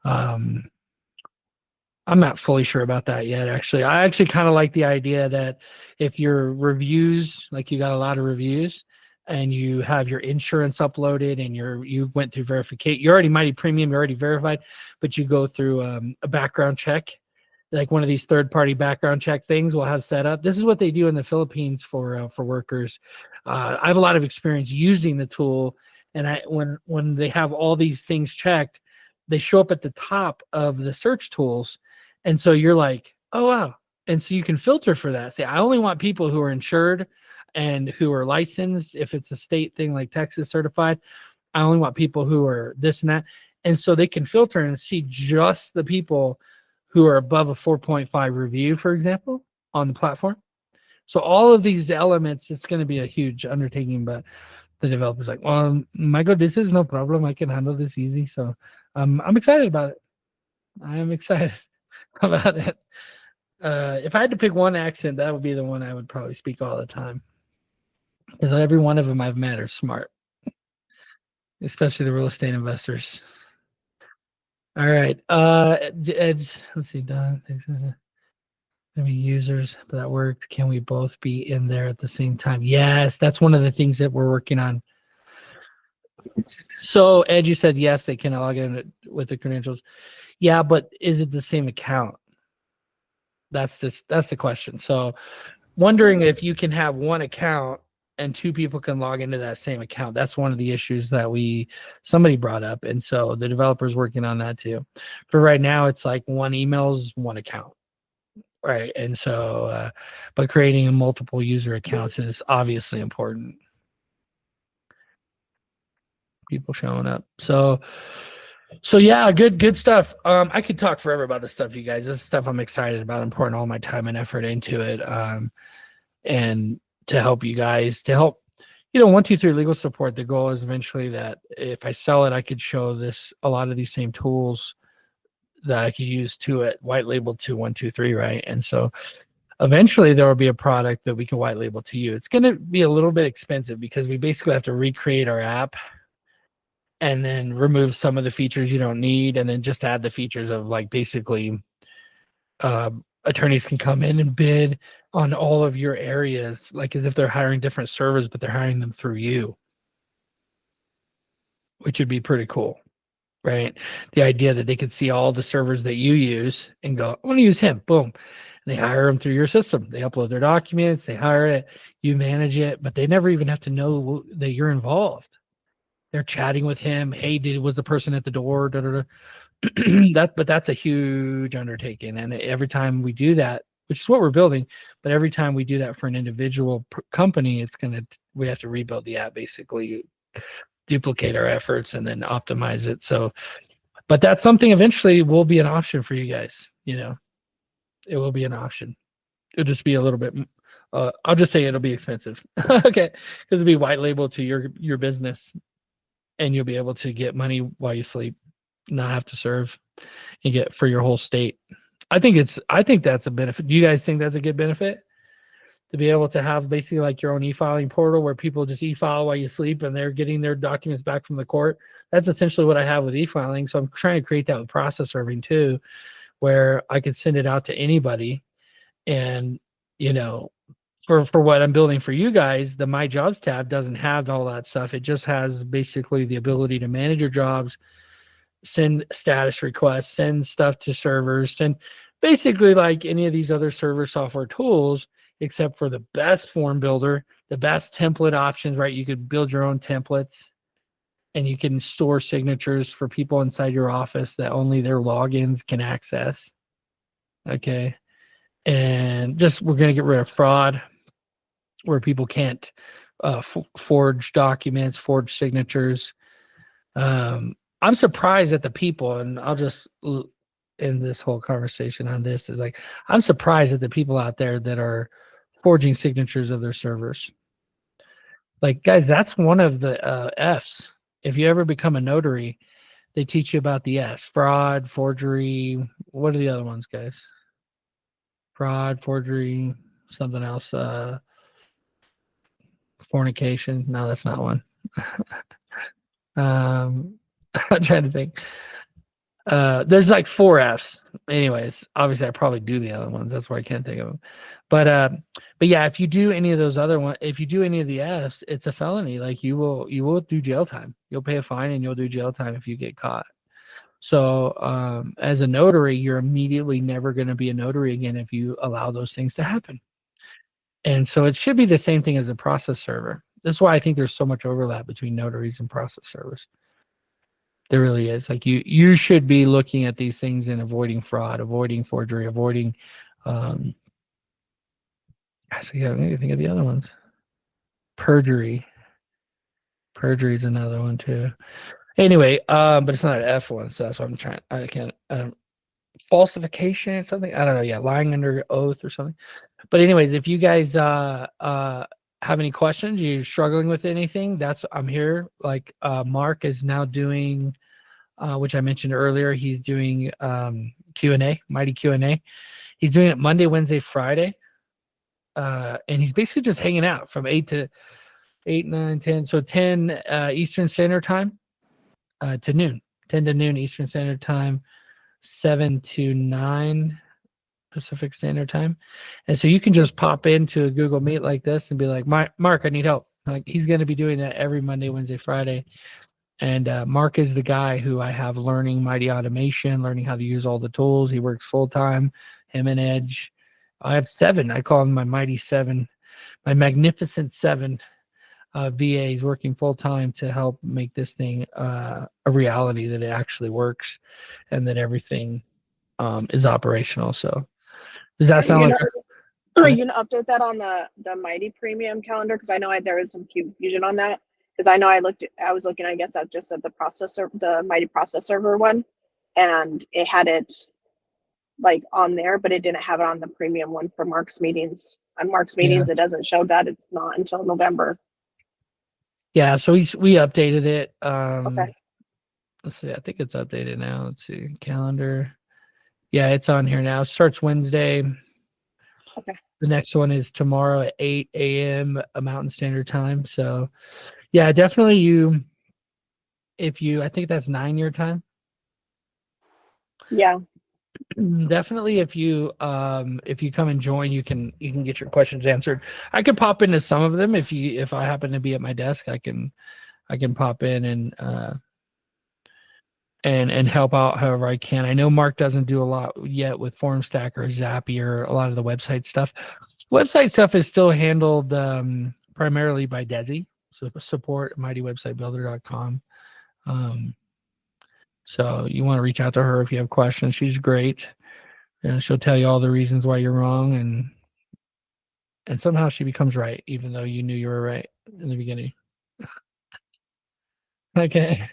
I'm not fully sure about that yet, actually. I actually kind of like the idea that if your reviews, like you got a lot of reviews, and you have your insurance uploaded and you went through verification, you're already Mighty Premium, you're already verified, but you go through a background check, like one of these third-party background check things we'll have set up. This is what they do in the Philippines for workers. I have a lot of experience using the tool, and when they have all these things checked, they show up at the top of the search tools, and so you're like, oh wow, and so you can filter for that. Say, I only want people who are insured and who are licensed. If it's a state thing like Texas certified, I only want people who are this and that. And so they can filter and see just the people who are above a 4.5 review, for example, on the platform. So all of these elements, it's going to be a huge undertaking, but the developer's like, well, Michael, this is no problem. I can handle this easy. So I'm excited about it. I am excited about it. If I had to pick one accent, that would be the one I would probably speak all the time. Because every one of them I've met are smart, especially the real estate investors. All right. Let's see. Don, maybe users, but that works. Can we both be in there at the same time? Yes, that's one of the things that we're working on. So Ed, you said yes, they can log in with the credentials. Yeah, but is it the same account? That's the question. So wondering if you can have one account and two people can log into that same account. That's one of the issues that somebody brought up. And so the developer's working on that too. For right now, it's like one email's one account. Right. And so, but creating multiple user accounts is obviously important. People showing up. So yeah, good stuff. I could talk forever about this stuff, you guys. This is stuff I'm excited about. I'm pouring all my time and effort into it. And to help you guys, to help, 123 legal support. The goal is eventually that if I sell it, I could show a lot of these same tools that I could use to it, white labeled to 123, right? And so eventually there will be a product that we can white label to you. It's going to be a little bit expensive because we basically have to recreate our app and then remove some of the features you don't need, and then just add the features of like basically attorneys can come in and bid on all of your areas, like as if they're hiring different servers, but they're hiring them through you, which would be pretty cool, right? The idea that they could see all the servers that you use and go, I want to use him, boom. And they hire them through your system. They upload their documents, they hire it, you manage it, but they never even have to know that you're involved. They're chatting with him. Hey, was the person at the door? Da, da, da. But that's a huge undertaking. And every time we do that, which is what we're building, but every time we do that for an individual company, we have to rebuild the app, basically duplicate our efforts and then optimize it. So, but that's something eventually will be an option for you guys. It will be an option. It'll just be a little bit, I'll just say it'll be expensive. Okay. Because it'll be white labeled to your business, and you'll be able to get money while you sleep, not have to serve, and get for your whole state. I think that's a benefit. Do you guys think that's a good benefit? To be able to have basically like your own e-filing portal where people just e-file while you sleep and they're getting their documents back from the court. That's essentially what I have with e-filing. So I'm trying to create that with process serving too, where I could send it out to anybody. And, for what I'm building for you guys, the My Jobs tab doesn't have all that stuff. It just has basically the ability to manage your jobs, send status requests, send stuff to servers, send basically like any of these other server software tools, except for the best form builder, the best template options, right? You could build your own templates and you can store signatures for people inside your office that only their logins can access. Okay. And we're going to get rid of fraud, where people can't forge documents, forge signatures. I'm surprised at the people, and I'll just end this whole conversation on this, is like, I'm surprised at the people out there that are forging signatures of their servers. Like, guys, that's one of the F's. If you ever become a notary, they teach you about the S: fraud, forgery. What are the other ones, guys? Fraud, forgery, something else. Fornication. No, that's not one. I'm trying to think. There's like 4 F's. Anyways, obviously I probably do the other ones. That's why I can't think of them. But yeah, if you do any of those other ones, if you do any of the F's, it's a felony. Like you will do jail time. You'll pay a fine and you'll do jail time if you get caught. So as a notary, you're immediately never going to be a notary again if you allow those things to happen. And so it should be the same thing as a process server. That's why I think there's so much overlap between notaries and process servers. There really is. Like you should be looking at these things and avoiding fraud, avoiding forgery, avoiding. Gosh, yeah, I think of the other ones. Perjury. Perjury is another one too. Anyway, but it's not an F one, so that's what I'm trying. I can't. Falsification, something. I don't know. Yeah, lying under oath or something. But anyways, if you guys have any questions, you're struggling with anything, I'm here. Like Mark is now doing, which I mentioned earlier, he's doing Q&A, Mighty Q&A. He's doing it Monday, Wednesday, Friday. And he's basically just hanging out from 8 to 8, 9, 10. So 10 Eastern Standard Time to noon. 10 to noon Eastern Standard Time, 7 to 9 Pacific Standard Time. And so you can just pop into a Google Meet like this and be like, Mark, I need help. Like, he's going to be doing that every Monday, Wednesday, Friday. And Mark is the guy who I have learning Mighty Automation, learning how to use all the tools. He works full time, him and Edge. I have 7. I call him my Mighty 7, my Magnificent 7 VAs working full time to help make this thing a reality, that it actually works and that everything is operational. So does that sound like Are you gonna update that on the Mighty Premium calendar? Because I know there was some confusion on that. Because I know I was looking, I guess, at the processor, the Mighty Process Server one, and it had it like on there, but it didn't have it on the premium one for Mark's meetings. On Mark's meetings, it doesn't show that it's not until November. Yeah, so we updated it. Okay. Let's see, I think it's updated now. Let's see, calendar. Yeah, it's on here now. It starts Wednesday. Okay. The next one is tomorrow at 8 a.m. Mountain Standard Time. So yeah, definitely I think that's 9 your time. Yeah. Definitely if you come and join, you can get your questions answered. I could pop into some of them if I happen to be at my desk. I can pop in and help out however I can. I know Mark doesn't do a lot yet with FormStack or Zapier, a lot of the website stuff. Website stuff is still handled primarily by Desi. So support mightywebsitebuilder.com. So you want to reach out to her if you have questions. She's great. She'll tell you all the reasons why you're wrong, and somehow she becomes right, even though you knew you were right in the beginning. Okay.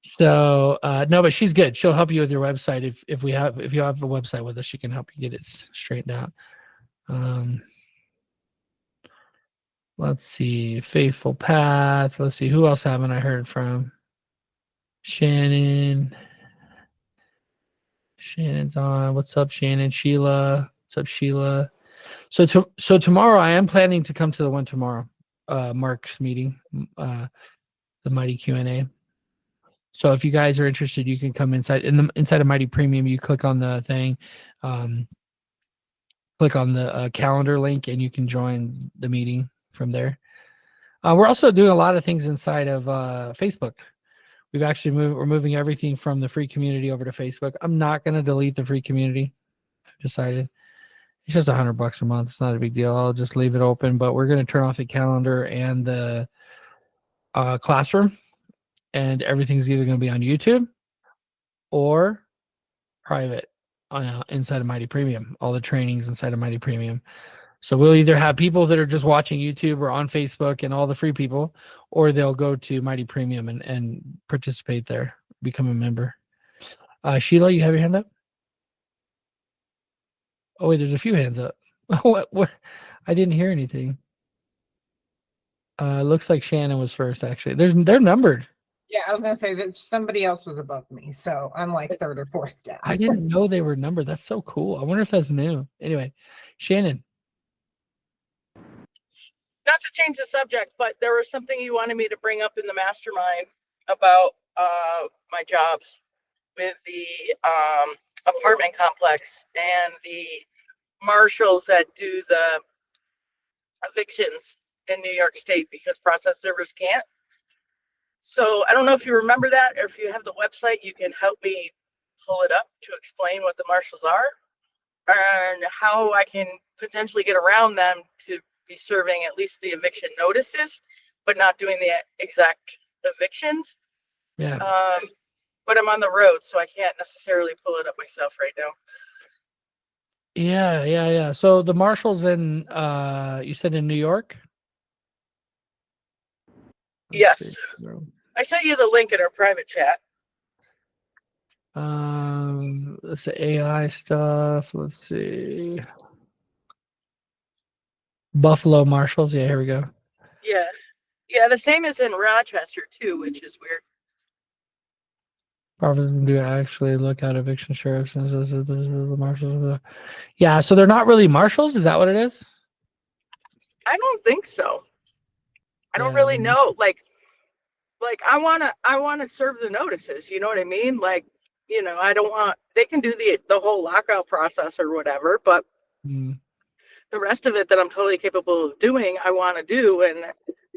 So no, but she's good. She'll help you with your website. If you have a website with us, she can help you get it straightened out. Let's see, Faithful Path. Let's see, who else haven't I heard from? Shannon's on. What's up, Shannon? Sheila. What's up, Sheila? So tomorrow I am planning to come to the one tomorrow, Mark's meeting, the Mighty Q&A. So if you guys are interested, you can come inside of Mighty Premium. You click on the thing, click on the calendar link, and you can join the meeting from there. We're also doing a lot of things inside of Facebook. We're moving everything from the free community over to Facebook. I'm not going to delete the free community. I've decided it's just $100 a month. It's not a big deal. I'll just leave it open, but we're going to turn off the calendar and the classroom, and everything's either going to be on YouTube or private inside of Mighty Premium. All the trainings inside of Mighty Premium. So we'll either have people that are just watching YouTube or on Facebook and all the free people, or they'll go to Mighty Premium and participate there, become a member. Sheila, you have your hand up? Oh, wait, there's a few hands up. What? I didn't hear anything. Looks like Shannon was first, actually. They're numbered. Yeah, I was gonna say that somebody else was above me, so I'm like third or fourth down. I didn't know they were numbered. That's so cool. I wonder if that's new. Anyway, Shannon. Not to change the subject, but there was something you wanted me to bring up in the mastermind about my jobs with the apartment complex and the marshals that do the evictions in New York State because process servers can't. So I don't know if you remember that, or if you have the website, you can help me pull it up to explain what the marshals are and how I can potentially get around them to be serving at least the eviction notices, but not doing the exact evictions. Yeah. But I'm on the road, so I can't necessarily pull it up myself right now. Yeah. So the marshals in you said in New York? Yes. I sent you the link in our private chat. Let's see, AI stuff. Let's see. Buffalo Marshals. Yeah, here we go. Yeah, the same as in Rochester too, which is weird. Officers do actually look at eviction sheriffs and says that those are the marshals. Yeah, so they're not really marshals. Is that what it is? I don't think so. I don't Yeah, really know. Like I wanna serve the notices. You know what I mean? Like, I don't want. They can do the whole lockout process or whatever, but Mm. the rest of it that I'm totally capable of doing, I want to do, and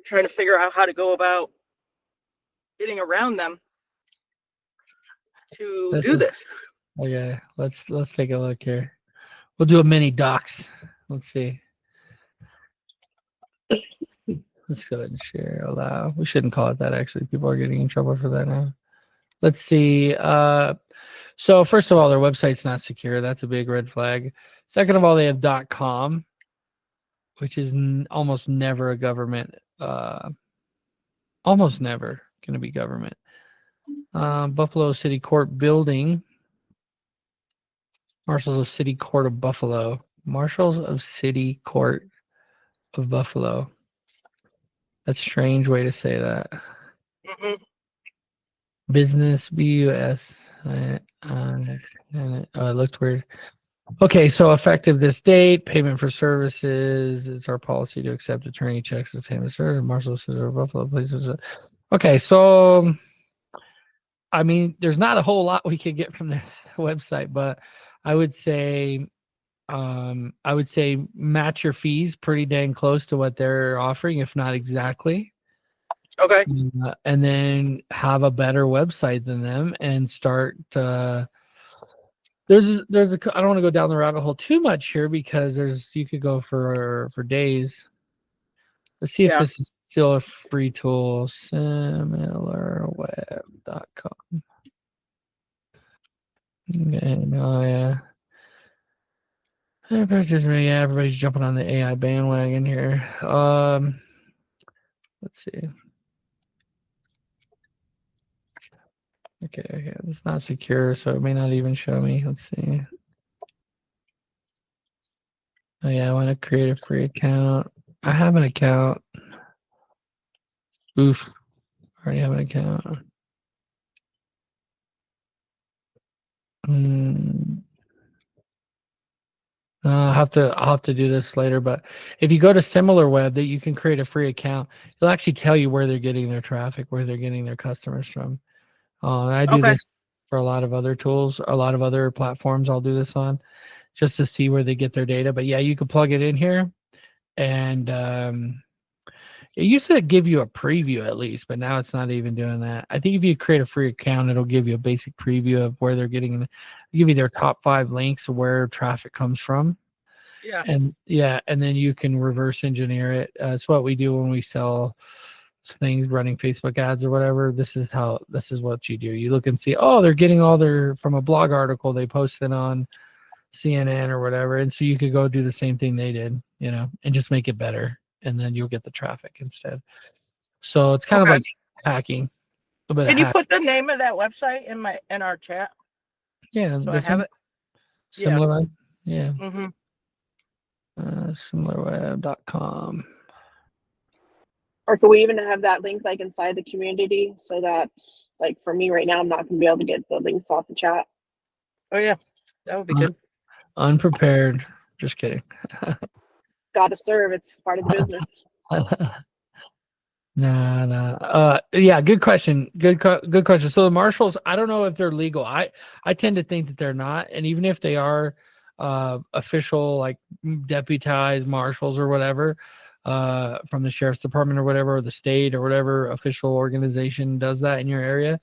trying to figure out how to go about getting around them to do this. Okay, let's take a look here. We'll do a mini docs. Let's see. Let's go ahead and share allow. We shouldn't call it that actually. People are getting in trouble for that now. Let's see. So first of all, their website's not secure. That's a big red flag. Second of all, they have .com, which is almost never a government. Almost never going to be government. Buffalo City Court building. Marshals of City Court of Buffalo. Marshals of City Court of Buffalo. That's a strange way to say that. Mm-hmm. Business BUS. It looked weird. Okay, so effective this date, payment for services. It's our policy to accept attorney checks as payment service. Marshall Center Buffalo places. Okay, so I mean, there's not a whole lot we could get from this website, but I would say match your fees pretty dang close to what they're offering, if not exactly. Okay. And then have a better website than them and start. There's a I don't want to go down the rabbit hole too much here because you could go for days. Let's see if this is still a free tool. Similarweb.com. Okay, oh yeah. Everybody's jumping on the AI bandwagon here. Let's see. Okay, it's not secure, so it may not even show me. Let's see. Oh yeah, I want to create a free account. I have an account. Oof. I already have an account. I'll have to do this later, but if you go to SimilarWeb, that you can create a free account. It'll actually tell you where they're getting their traffic, where they're getting their customers from. I do this for a lot of other tools, a lot of other platforms. I'll do this on just to see where they get their data. But yeah, you can plug it in here, and it used to give you a preview at least, but now it's not even doing that. I think if you create a free account, it'll give you a basic preview of where they're getting. Give you their top 5 links of where traffic comes from. Yeah. And then you can reverse engineer it. It's what we do when we sell things, running Facebook ads or whatever. This is what you do. You look and see, oh, they're getting all their from a blog article they posted on CNN or whatever. And so you could go do the same thing they did, and just make it better. And then you'll get the traffic instead. So it's kind of like hacking. Can you put the name of that website in our chat? Yeah, so I have it. Similarweb. Yeah. Mm-hmm. Similarweb.com. Or could we even have that link like inside the community so that, like, for me right now, I'm not going to be able to get the links off the chat. Oh yeah, that would be good. Unprepared. Just kidding. Got to serve. It's part of the business. No. Yeah, good question. Good question. So the marshals, I don't know if they're legal. I tend to think that they're not, and even if they are official, like deputized marshals or whatever, from the sheriff's department or whatever, or the state or whatever official organization does that in your area.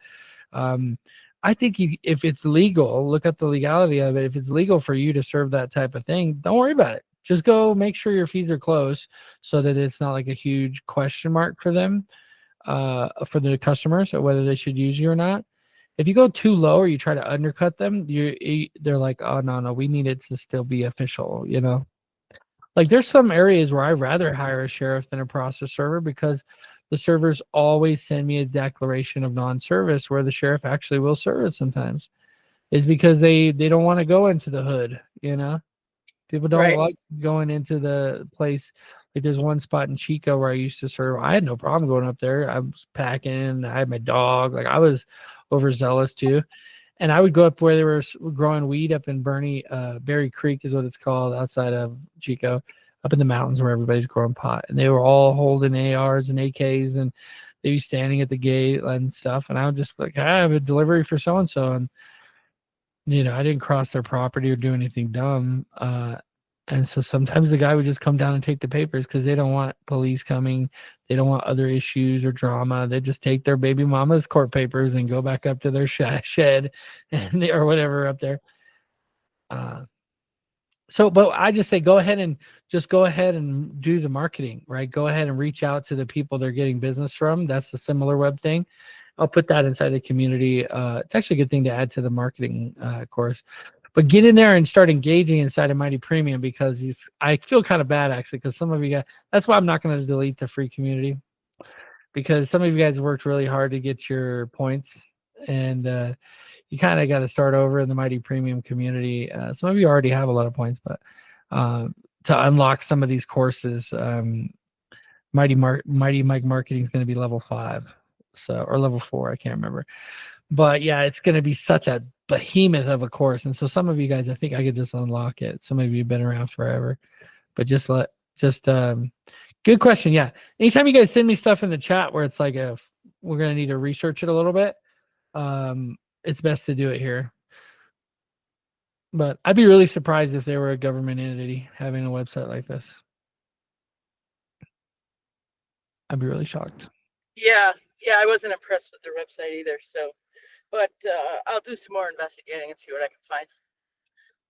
I think if it's legal, look at the legality of it. If it's legal for you to serve that type of thing, don't worry about it. Just go make sure your fees are close so that it's not like a huge question mark for them, for the customers, whether they should use you or not. If you go too low or you try to undercut them, they're like, oh, no, we need it to still be official, Like there's some areas where I'd rather hire a sheriff than a process server because the servers always send me a declaration of non-service where the sheriff actually will serve it sometimes. Is because they don't want to go into the hood, People don't like going into the place. Like there's one spot in Chico where I used to serve. I had no problem going up there. I was packing. I had my dog. Like I was overzealous too. And I would go up where they were growing weed up in Berry Creek is what it's called, outside of Chico, up in the mountains where everybody's growing pot. And they were all holding ARs and AKs, and they'd be standing at the gate and stuff. And I would just be like, I have a delivery for so-and-so. And, you know, I didn't cross their property or do anything dumb. And so sometimes the guy would just come down and take the papers because they don't want police coming. They don't want other issues or drama. They just take their baby mama's court papers and go back up to their shed and or whatever up there. But I just say go ahead and do the marketing, right? Go ahead and reach out to the people they're getting business from. That's the similar web thing. I'll put that inside the community. It's actually a good thing to add to the marketing course. But get in there and start engaging inside of Mighty Premium, because I feel kind of bad actually, because some of you guys, that's why I'm not going to delete the free community, because some of you guys worked really hard to get your points, and you kind of got to start over in the Mighty Premium community. Some of you already have a lot of points, but to unlock some of these courses, Mighty Mike Marketing is going to be level 5, or level 4, I can't remember. But yeah, it's going to be such a behemoth of a course. And so some of you guys, I think I could just unlock it. Some of you have been around forever, but good question. Yeah. Anytime you guys send me stuff in the chat where it's like, we're going to need to research it a little bit, it's best to do it here. But I'd be really surprised if they were a government entity having a website like this. I'd be really shocked. Yeah, I wasn't impressed with their website either. So, but I'll do some more investigating and see what I can find.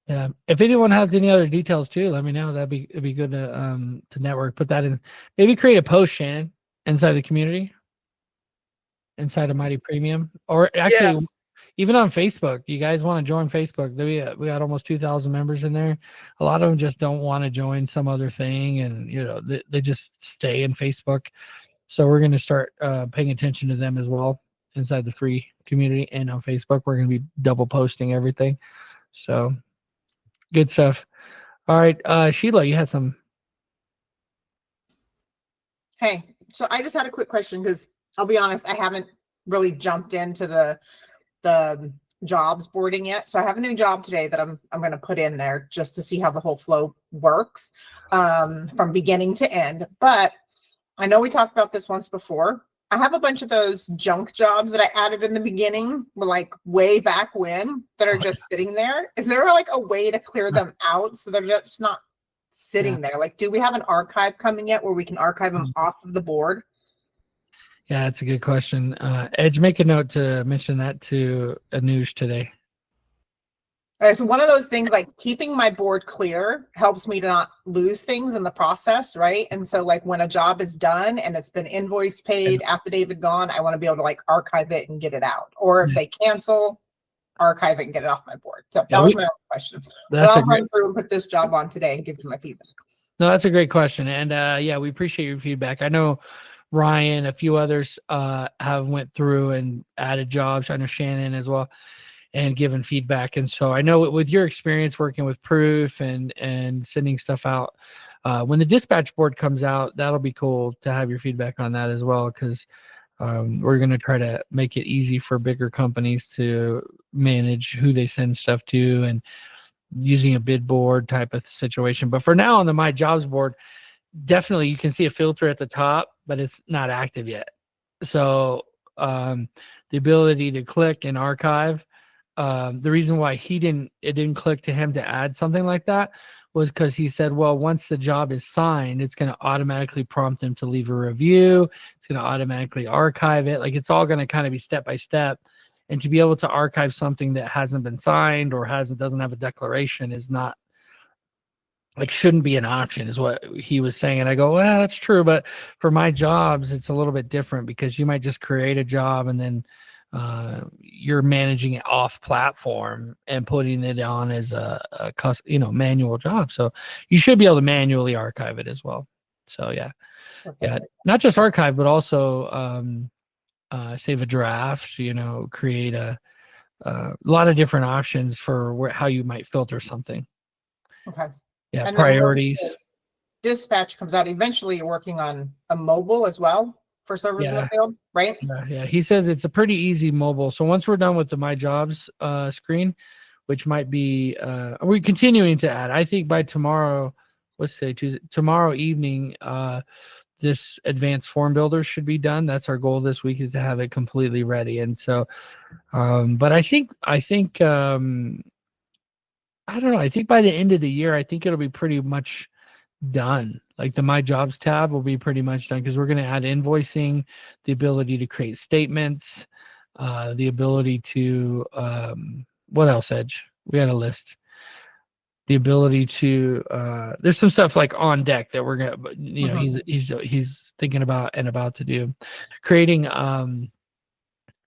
Yeah. If anyone has any other details too, let me know. It'd be good to network. Put that in. Maybe create a post, Shannon, inside the community, inside of Mighty Premium, or actually even on Facebook. You guys want to join Facebook? We got almost 2,000 members in there. A lot of them just don't want to join some other thing, and you know they just stay in Facebook. So we're going to start paying attention to them as well inside the free community, and on Facebook we're going to be double posting everything. So good stuff. All right, Sheila, you had some. Hey, so I just had a quick question, because I'll be honest, I haven't really jumped into the jobs boarding yet. So I have a new job today that I'm going to put in there just to see how the whole flow works from beginning to end. But I know we talked about this once before. I have a bunch of those junk jobs that I added in the beginning, like way back when, that are just sitting there. Is there like a way to clear them out so they're just not sitting there? Like, do we have an archive coming yet where we can archive them off of the board? Yeah, that's a good question. Edge, make a note to mention that to Anuj today. All right, so one of those things, like keeping my board clear, helps me to not lose things in the process, right? And so like when a job is done and it's been invoice paid, affidavit gone, I want to be able to like archive it and get it out. Or if they cancel, archive it and get it off my board. So that was my own question. But I'll run through and put this job on today and give you my feedback. No, that's a great question. And yeah, we appreciate your feedback. I know Ryan, a few others have went through and added jobs. I know Shannon as well, and given feedback. And so I know with your experience working with Proof and sending stuff out, when the dispatch board comes out, that'll be cool to have your feedback on that as well, because we're going to try to make it easy for bigger companies to manage who they send stuff to and using a bid board type of situation. But for now on the My Jobs board, definitely you can see a filter at the top, but it's not active yet. So the ability to click and archive, the reason why it didn't click to him to add something like that was because he said, well, once the job is signed, it's going to automatically prompt him to leave a review. It's going to automatically archive it. Like it's all going to kind of be step by step. And to be able to archive something that hasn't been signed or doesn't have a declaration is not, like, shouldn't be an option, is what he was saying. And I go, well, that's true. But for My Jobs, it's a little bit different, because you might just create a job and then you're managing it off platform and putting it on as a manual job. So you should be able to manually archive it as well. So yeah, not just archive, but also save a draft, create a lot of different options for how you might filter something. Okay. Yeah, And priorities. dispatch comes out, eventually you're working on a mobile as well for servers in the field, right? Yeah. He says it's a pretty easy mobile. So once we're done with the My Jobs screen, which might be, we're continuing to add. I think by tomorrow, let's say Tuesday, tomorrow evening, this advanced form builder should be done. That's our goal this week, is to have it completely ready. And so, but I think, I don't know. I think by the end of the year, I think it'll be pretty much done. Like the My Jobs tab will be pretty much done, because we're going to add invoicing, the ability to create statements, the ability to, what else, Edge? We had a list. The ability to, there's some stuff like on deck that we're going to, you know, he's thinking about and about to do. Creating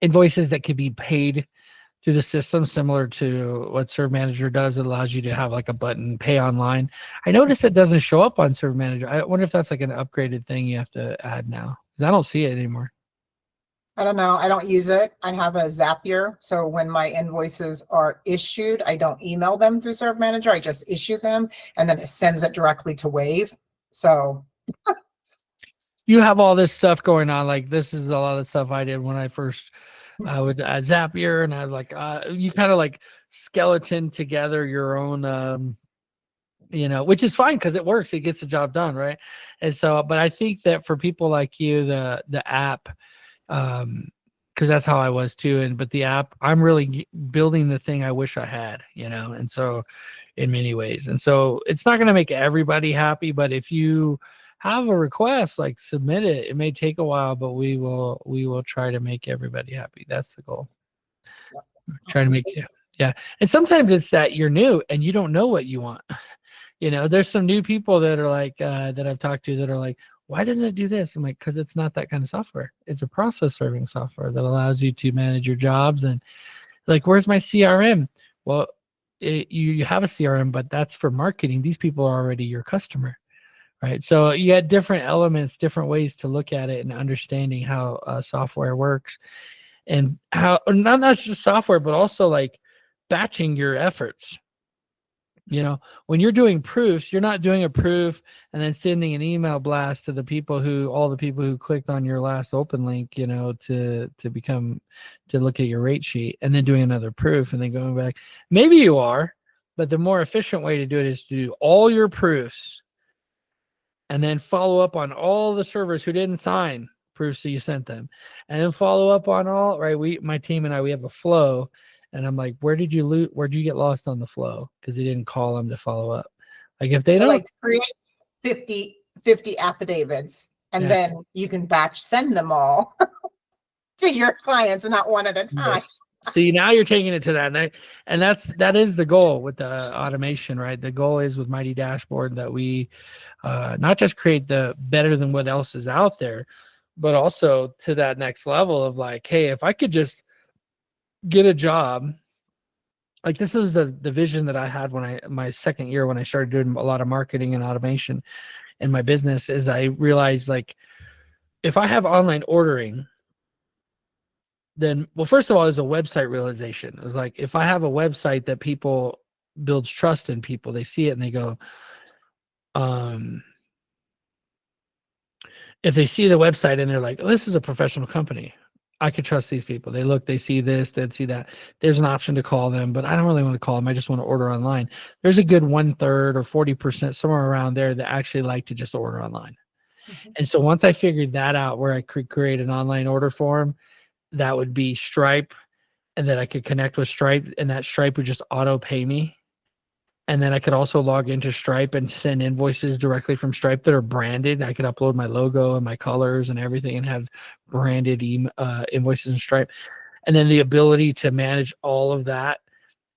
invoices that could be paid through the system, similar to what Serve Manager does. It allows you to have like a button, pay online. I noticed it doesn't show up on Serve Manager. I wonder if that's like an upgraded thing you have to add now, because I don't see it anymore. I don't know. I don't use it. I have a Zapier. So when my invoices are issued, I don't email them through Serve Manager. I just issue them, and then it sends it directly to Wave. So you have all this stuff going on. Like this is a lot of stuff I did when I first would Zapier, and I like you kind of like skeleton together your own you know, which is fine because it works. It gets the job done, right? And so, but I think that for people like you, the app, because that's how I was too. But the app, I'm really building the thing I wish I had, you know. And so, in many ways, and so it's not going to make everybody happy, but if you have a request, like submit it. It may take a while, but we will try to make everybody happy. That's the goal. Try to make it. Yeah. And sometimes it's that you're new and you don't know what you want. You know, there's some new people that are like, that I've talked to that are like, why doesn't it do this? I'm like, because it's not that kind of software. It's a process serving software that allows you to manage your jobs. And like, where's my CRM? Well, you have a CRM, but that's for marketing. These people are already your customer, right? So you had different elements, different ways to look at it, and understanding how software works, and how not just software, but also like batching your efforts. You know, when you're doing proofs, you're not doing a proof and then sending an email blast to the people all the people who clicked on your last open link, you know, to look at your rate sheet, and then doing another proof and then going back. Maybe you are, but the more efficient way to do it is to do all your proofs and then follow up on all the servers who didn't sign proofs that you sent them, and then follow up on all, right? My team and I, we have a flow. And I'm like, where'd you get lost on the flow? Because they didn't call them to follow up. Like if they don't like create 50 affidavits, and then you can batch send them all to your clients, and not one at a time. See, now you're taking it to that. And that is the goal with the automation, right? The goal is with Mighty Dashboard that we not just create the better than what else is out there, but also to that next level of like, hey, if I could just get a job, like this is the vision that I had when my second year, when I started doing a lot of marketing and automation in my business, is I realized like if I have online ordering, then, well, first of all, there's a website realization. It was like, if I have a website that people builds trust in people, they see it and they go, if they see the website and they're like, oh, this is a professional company, I could trust these people. They look, they see this, they'd see that. There's an option to call them, but I don't really want to call them. I just want to order online. There's a good 1/3 or 40%, somewhere around there, that actually like to just order online. Mm-hmm. And so once I figured that out, where I could create an online order form that would be Stripe, and then I could connect with Stripe, and that Stripe would just auto pay me. And then I could also log into Stripe and send invoices directly from Stripe that are branded. I could upload my logo and my colors and everything and have branded invoices in Stripe. And then the ability to manage all of that.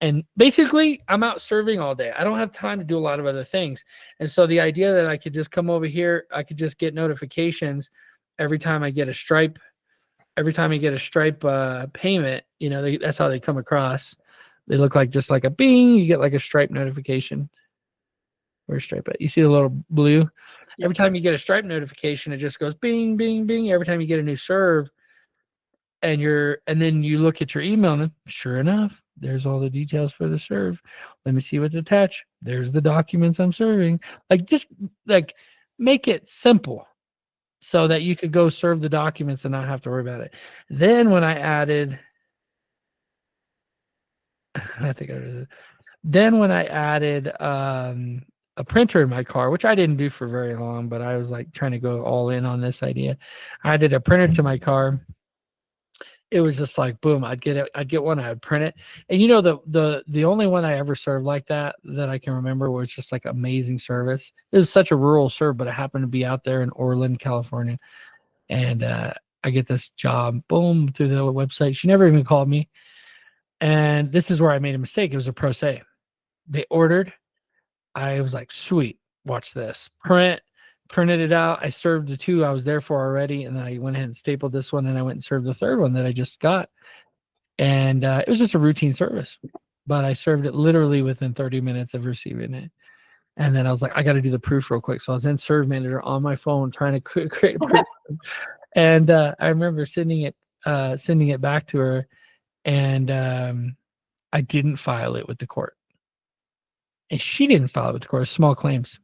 And basically, I'm out serving all day. I don't have time to do a lot of other things. And so the idea that I could just come over here, I could just get notifications every time I get a Stripe. Every time I get a Stripe payment, you know, that's how they come across. They look like just like a bing. You get like a Stripe notification. Where's Stripe at? You see the little blue? Yep. Every time you get a Stripe notification, it just goes bing, bing, bing. Every time you get a new serve, and then you look at your email, and sure enough, There's all the details for the serve. Let me see what's attached. There's the documents I'm serving. Like, just like make it simple so that you could go serve the documents and not have to worry about it. Then when I added, I think I was, then when I added a printer in my car, which I didn't do for very long, but I was like trying to go all in on this idea. I added a printer to my car. It was just like boom, I'd get one, I'd print it. And you know, the only one I ever served like that I can remember was just like amazing service. It was such a rural serve, but it happened to be out there in Orland, California. And I get this job, boom, through the website. She never even called me. And this is where I made a mistake. It was a pro se. They ordered. I was like, sweet, watch this. Printed it out. I served the two I was there for already. And then I went ahead and stapled this one, and I went and served the third one that I just got. And it was just a routine service, but I served it literally within 30 minutes of receiving it. And then I was like, I got to do the proof real quick. So I was in Serve Manager on my phone trying to create a proof. And I remember sending it back to her, and I didn't file it with the court. And she didn't file it with the court, small claims.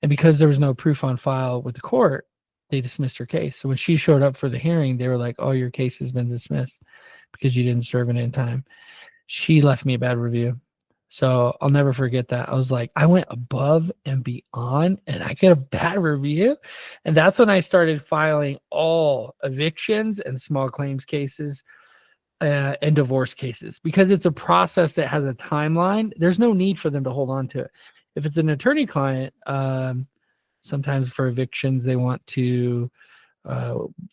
And because there was no proof on file with the court, they dismissed her case. So when she showed up for the hearing, they were like, oh, your case has been dismissed because you didn't serve it in time. She left me a bad review. So I'll never forget that. I was like, I went above and beyond, and I get a bad review. And that's when I started filing all evictions and small claims cases and divorce cases, because it's a process that has a timeline. There's no need for them to hold on to it. If it's an attorney client, sometimes for evictions, they want to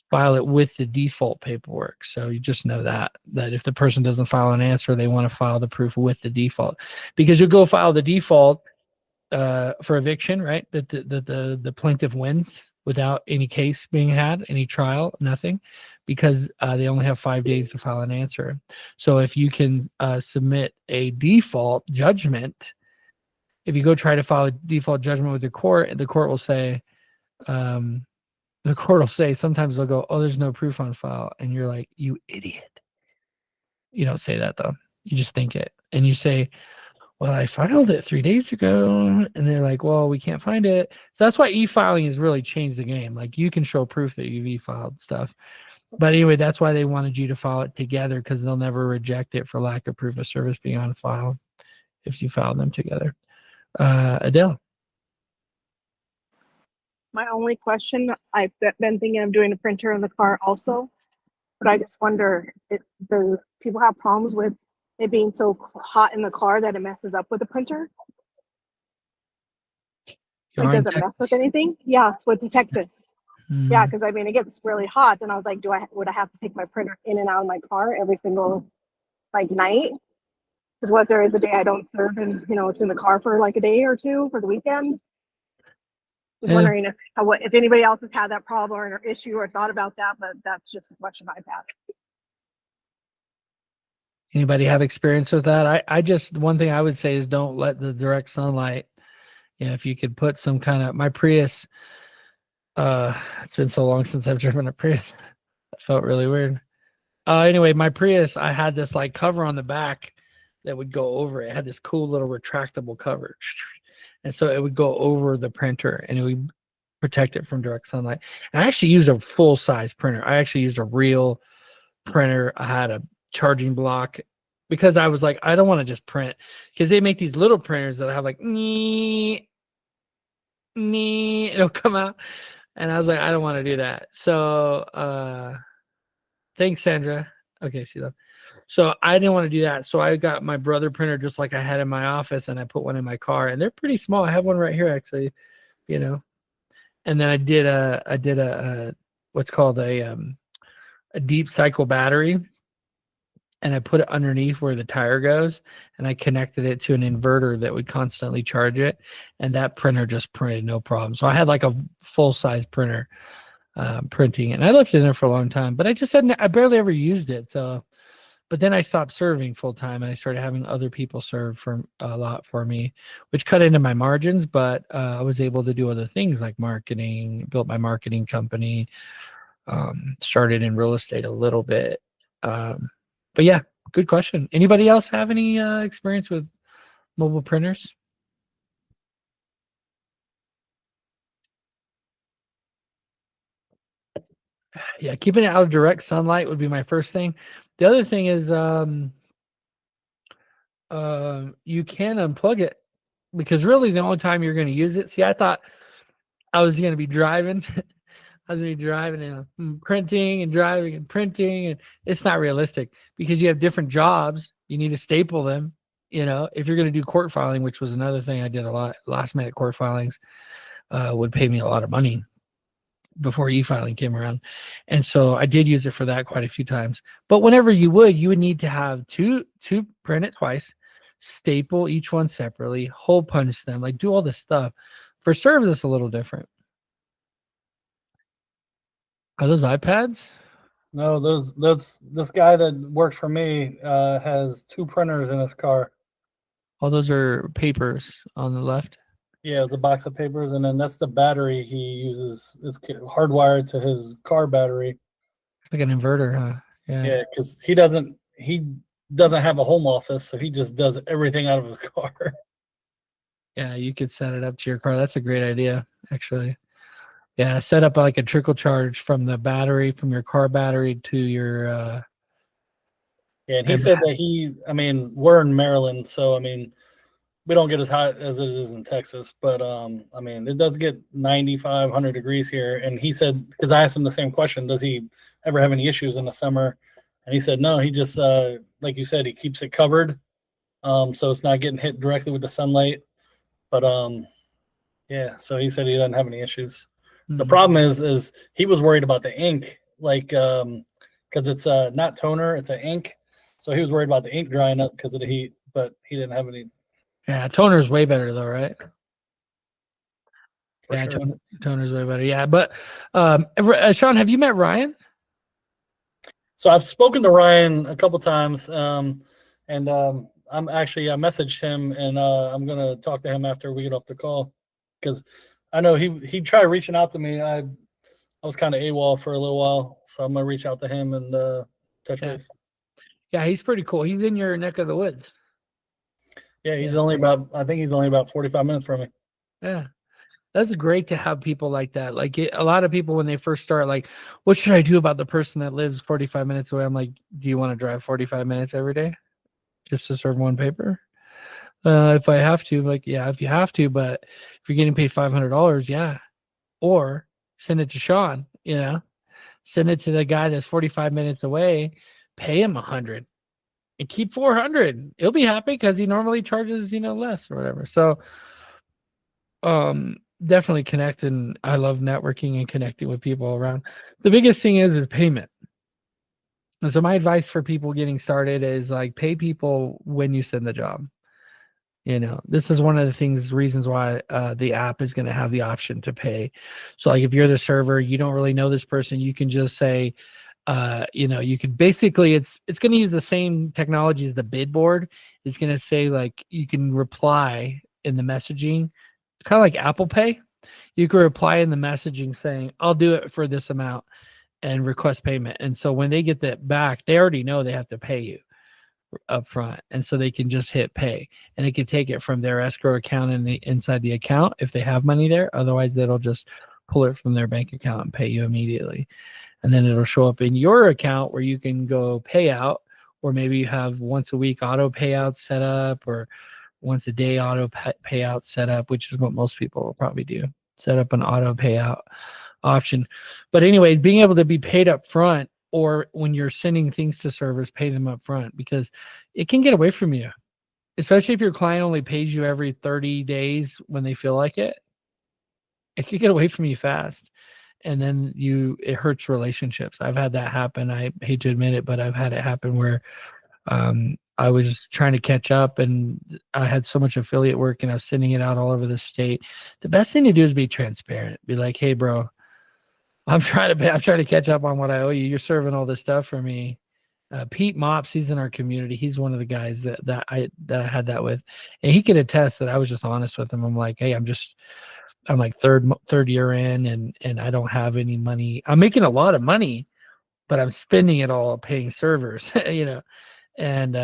file it with the default paperwork. So you just know that if the person doesn't file an answer, they want to file the proof with the default, because you'll go file the default for eviction, right? That the plaintiff wins without any case being had, any trial, nothing, because they only have 5 days to file an answer. So if you can submit a default judgment, if you go try to file a default judgment with the court will say, sometimes they'll go, oh, there's no proof on file. And you're like, you idiot. You don't say that though. You just think it. And you say, well, I filed it 3 days ago. And they're like, well, we can't find it. So that's why e-filing has really changed the game. Like, you can show proof that you've e-filed stuff. But anyway, that's why they wanted you to file it together, because they'll never reject it for lack of proof of service being on file if you file them together. Adele. My only question, I've been thinking of doing a printer in the car also, but I just wonder if the people have problems with it being so hot in the car that it messes up with the printer. You're Like, in does it mess with Texas? anything? Yeah, it's with the Texas. Hmm. Yeah, because I mean, it gets really hot, and I was like, would I have to take my printer in and out of my car every single night? Because what if there is a day I don't serve, and it's in the car for like a day or two for the weekend. Just Yeah. wondering if anybody else has had that problem or issue or thought about that, but that's just a question I've had. Anybody have experience with that? I just, one thing I would say is don't let the direct sunlight, if you could put some kind of, my Prius, it's been so long since I've driven a Prius. That felt really weird. Anyway, my Prius, I had this like cover on the back that would go over it. It had this cool little retractable cover. And so it would go over the printer and it would protect it from direct sunlight. And I actually used a full size printer. I actually used a real printer. I had a charging block, because I was like, I don't want to just print, because they make these little printers that have like, it'll come out. And I was like, I don't want to do that. So thanks, Sandra. Okay, see that. So I didn't want to do that. So I got my brother printer, just like I had in my office, and I put one in my car, and they're pretty small. I have one right here, actually, And then I did a what's called a deep cycle battery, and I put it underneath where the tire goes, and I connected it to an inverter that would constantly charge it, and that printer just printed no problem. So I had like a full size printer printing, and I left it in there for a long time, but I barely ever used it. So, but then I stopped serving full time, and I started having other people serve for a lot for me, which cut into my margins. But I was able to do other things like marketing, built my marketing company, started in real estate a little bit. But yeah, good question. Anybody else have any experience with mobile printers? Yeah, keeping it out of direct sunlight would be my first thing. The other thing is you can unplug it, because really the only time you're going to use it. See, I thought I was going to be driving. I was going to be driving and printing and driving and printing, and it's not realistic because you have different jobs. You need to staple them. You know, if you're going to do court filing, which was another thing I did a lot, last minute court filings would pay me a lot of money before e-filing came around. And so I did use it for that quite a few times. But whenever you would need to have two print it twice, staple each one separately, hole punch them, like do all this stuff. For serves, it's a little different. Are those iPads? No, this guy that works for me has 2 printers in his car. Oh, those are papers on the left. Yeah, it's a box of papers, and then that's the battery he uses. It's hardwired to his car battery. It's like an inverter, huh? Yeah, because he doesn't have a home office, so he just does everything out of his car. Yeah, you could set it up to your car. That's a great idea, actually. Yeah, set up like a trickle charge from the battery, from your car battery to your. Yeah, and he said that we're in Maryland, so we don't get as hot as it is in Texas, but it does get 95, 100 degrees here. And he said, because I asked him the same question, does he ever have any issues in the summer? And he said, no, he just, like you said, he keeps it covered. So it's not getting hit directly with the sunlight. But yeah, so he said he doesn't have any issues. Mm-hmm. The problem is he was worried about the ink, like, because it's not toner, it's an ink. So he was worried about the ink drying up because of the heat, but he didn't have any. Yeah, toner is way better though, right? For Yeah, sure. toner is way better. Yeah, but Sean, have you met Ryan? So I've spoken to Ryan a couple times, and I messaged him, and I'm gonna talk to him after we get off the call, because I know he tried reaching out to me. I was kind of AWOL for a little while, so I'm gonna reach out to him and touch base. Yeah, he's pretty cool. He's in your neck of the woods. Yeah, he's only about 45 minutes from me. Yeah. That's great to have people like that. Like a lot of people, when they first start, like, what should I do about the person that lives 45 minutes away? I'm like, do you want to drive 45 minutes every day just to serve one paper? If I have to, like, yeah, if you have to, but if you're getting paid $500, yeah. Or send it to Sean, send it to the guy that's 45 minutes away, pay him $100 and keep $400. He'll be happy because he normally charges, less or whatever. So, definitely connect, and I love networking and connecting with people around. The biggest thing is payment. And so my advice for people getting started is like, pay people when you send the job. This is one of the reasons why the app is going to have the option to pay. So like if you're the server, you don't really know this person, you can just say, you could basically, it's going to use the same technology as the bid board. It's going to say like, you can reply in the messaging, kind of like Apple Pay. You can reply in the messaging saying, I'll do it for this amount, and request payment. And so when they get that back, they already know they have to pay you up front. And so they can just hit pay, and they can take it from their escrow account inside the account if they have money there. Otherwise, they'll just pull it from their bank account and pay you immediately. And then it'll show up in your account where you can go pay out, or maybe you have once a week auto payout set up, or once a day auto payout set up, which is what most people will probably do. Set up an auto payout option. But anyways, being able to be paid up front, or when you're sending things to servers, pay them up front, because it can get away from you, especially if your client only pays you every 30 days when they feel like it. It can get away from you fast. And then it hurts relationships. I've had that happen. I hate to admit it, but I've had it happen where I was trying to catch up, and I had so much affiliate work, and I was sending it out all over the state. The best thing to do is be transparent. Be like, hey, bro, I'm trying to catch up on what I owe you. You're serving all this stuff for me. Pete Mops, he's in our community. He's one of the guys that I had that with, and he could attest that I was just honest with him. I'm like, hey, I'm like third year in, and I don't have any money. I'm making a lot of money, but I'm spending it all paying servers, And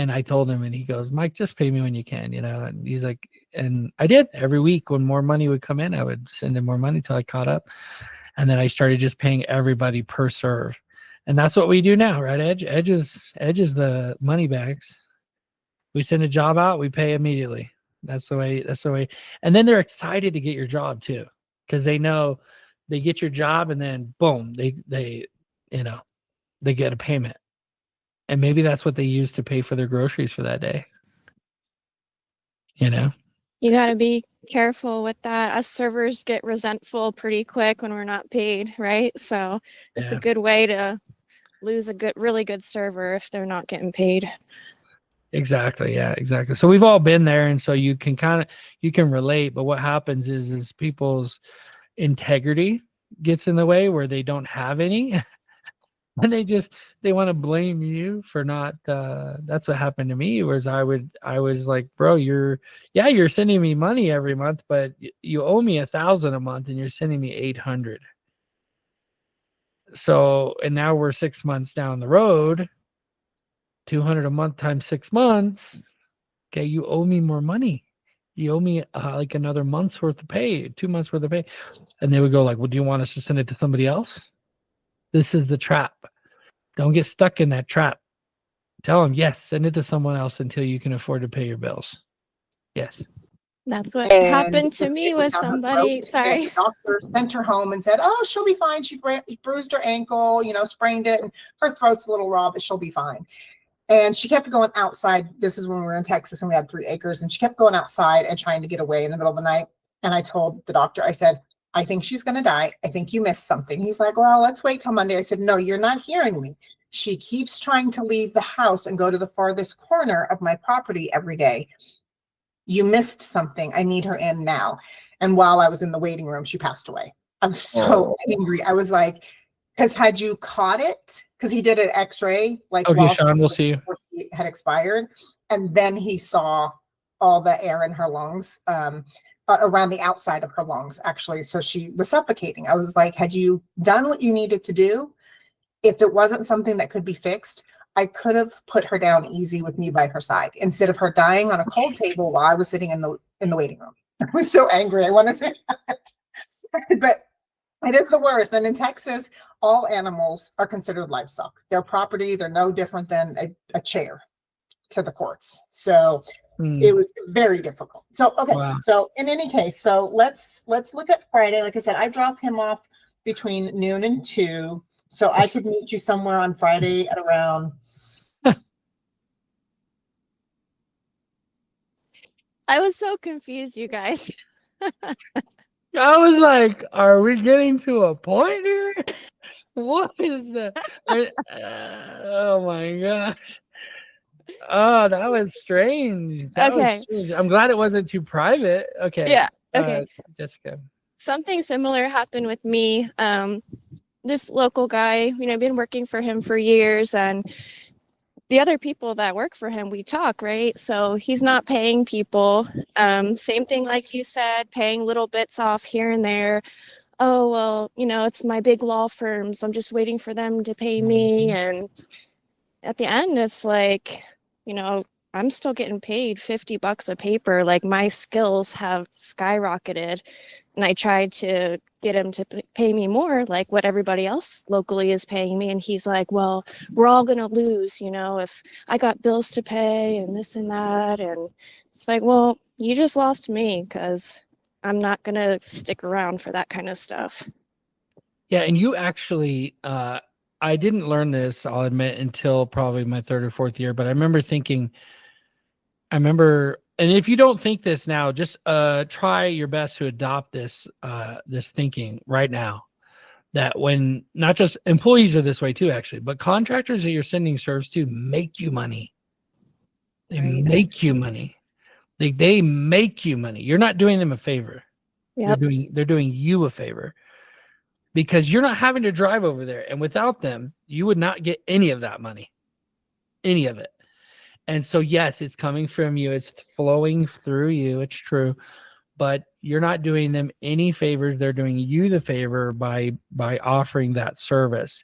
I told him, and he goes, Mike, just pay me when you can, and he's like, and I did. Every week when more money would come in, I would send him more money till I caught up. And then I started just paying everybody per serve. And that's what we do now, right? Edge is the money bags. We send a job out, we pay immediately. That's the way. And then they're excited to get your job too, because they know they get your job and then boom, they get a payment. And maybe that's what they use to pay for their groceries for that day. You got to be careful with that. Us servers get resentful pretty quick when we're not paid, right? So it's a good way to lose a really good server if they're not getting paid. Exactly. Yeah, exactly. So we've all been there. And so you can relate, but what happens is people's integrity gets in the way where they don't have any. And they want to blame you for not, that's what happened to me, whereas I was like, bro, you're sending me money every month, but you owe me 1,000 a month and you're sending me 800. So, and now we're 6 months down the road, 200 a month times 6 months. Okay. You owe me more money. You owe me like another month's worth of pay, 2 months worth of pay. And they would go like, well, do you want us to send it to somebody else? This is the trap. Don't get stuck in that trap. Tell them, yes, send it to someone else until you can afford to pay your bills. Yes. That's what happened to me with somebody. Sorry. The doctor sent her home and said, oh, she'll be fine. She bruised her ankle, sprained it, and her throat's a little raw, but she'll be fine. And she kept going outside. This is when we were in Texas and we had 3 acres. And she kept going outside and trying to get away in the middle of the night. And I told the doctor, I said, I think she's going to die. I think you missed something. He's like, well, let's wait till Monday. I said, no, you're not hearing me. She keeps trying to leave the house and go to the farthest corner of my property every day. You missed something. I need her in now. And while I was in the waiting room, she passed away. I'm so angry. I was like, because had you caught it, because he did an x-ray, like okay, Sean, we'll see you. She had expired. And then he saw all the air in her lungs. Around the outside of her lungs, actually. So she was suffocating. I was like, had you done what you needed to do, if it wasn't something that could be fixed, I could have put her down easy with me by her side instead of her dying on a cold table while I was sitting in the waiting room. I was so angry. I wanted to, but it is the worst. And in Texas, all animals are considered livestock. They're property. They're no different than a chair to the courts. So it was very difficult. So, okay. Wow. So in any case, so let's look at Friday. Like I said, I drop him off between noon and 2. So I could meet you somewhere on Friday at around. I was so confused, you guys. I was like, are we getting to a point here? What is that? Oh my gosh. Oh, that was strange. That was strange. I'm glad it wasn't too private. Okay. Yeah. Okay. Jessica. Something similar happened with me. This local guy, I've been working for him for years, and the other people that work for him, we talk, right? So he's not paying people. Same thing like you said, paying little bits off here and there. Oh, well, it's my big law firms. I'm just waiting for them to pay me. And at the end, it's like, I'm still getting paid $50 a paper. Like, my skills have skyrocketed, and I tried to get him to pay me more, like what everybody else locally is paying me. And he's like, well, we're all going to lose, if I got bills to pay and this and that. And it's like, well, you just lost me, because I'm not going to stick around for that kind of stuff. Yeah. And you actually, I didn't learn this, I'll admit, until probably my 3rd or 4th year, but I remember thinking, and if you don't think this now, just try your best to adopt this thinking right now, that when not just employees are this way too, actually, but contractors that you're sending serves to make you money. They make you money. They make you money. You're not doing them a favor. Yep. They're doing you a favor, because you're not having to drive over there. And without them, you would not get any of that money, any of it. And so, yes, it's coming from you. It's flowing through you. It's true. but you're not doing them any favors. They're doing you the favor by offering that service.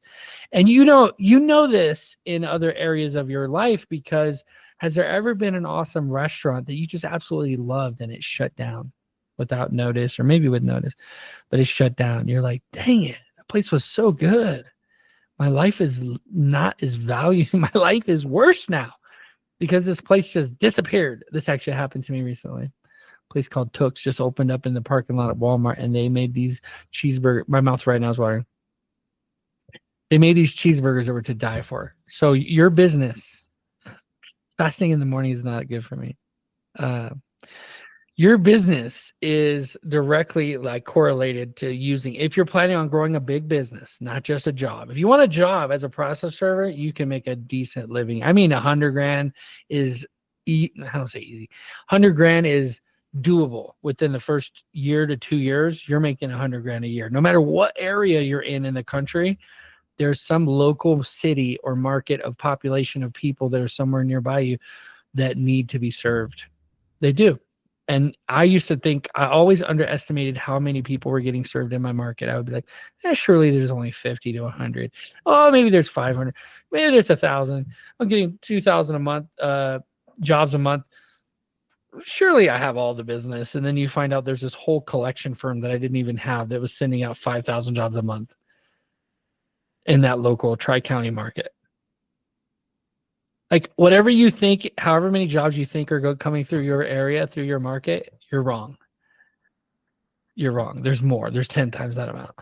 And you know this in other areas of your life, because has there ever been an awesome restaurant that you just absolutely loved and it shut down without notice, or maybe with notice, but it shut down? You're like, dang it, that place was so good. My life is not as valued. My life is worse now because this place just disappeared. This actually happened to me recently. A place called Tooks just opened up in the parking lot at Walmart, and they made these cheeseburgers. My mouth right now is watering. They made these cheeseburgers that were to die for. So your business, fasting in the morning is not good for me. Your business is directly like correlated to using, if you're planning on growing a big business, not just a job. If you want a job as a process server, you can make a decent living. I mean, 100 grand is, I don't say easy. 100 grand is doable. Within the first year to 2 years, you're making 100 grand a year. No matter what area you're in the country, there's some local city or market of population of people that are somewhere nearby you that need to be served. They do. And I used to think, I always underestimated how many people were getting served in my market. I would be like, surely there's only 50 to 100. Oh, maybe there's 500. Maybe there's 1,000. I'm getting 2,000 a month, jobs a month. Surely I have all the business. And then you find out there's this whole collection firm that I didn't even have that was sending out 5,000 jobs a month in that local Tri-County market. Like, whatever you think, however many jobs you think are coming through your area, through your market, you're wrong. You're wrong. There's more. There's 10 times that amount.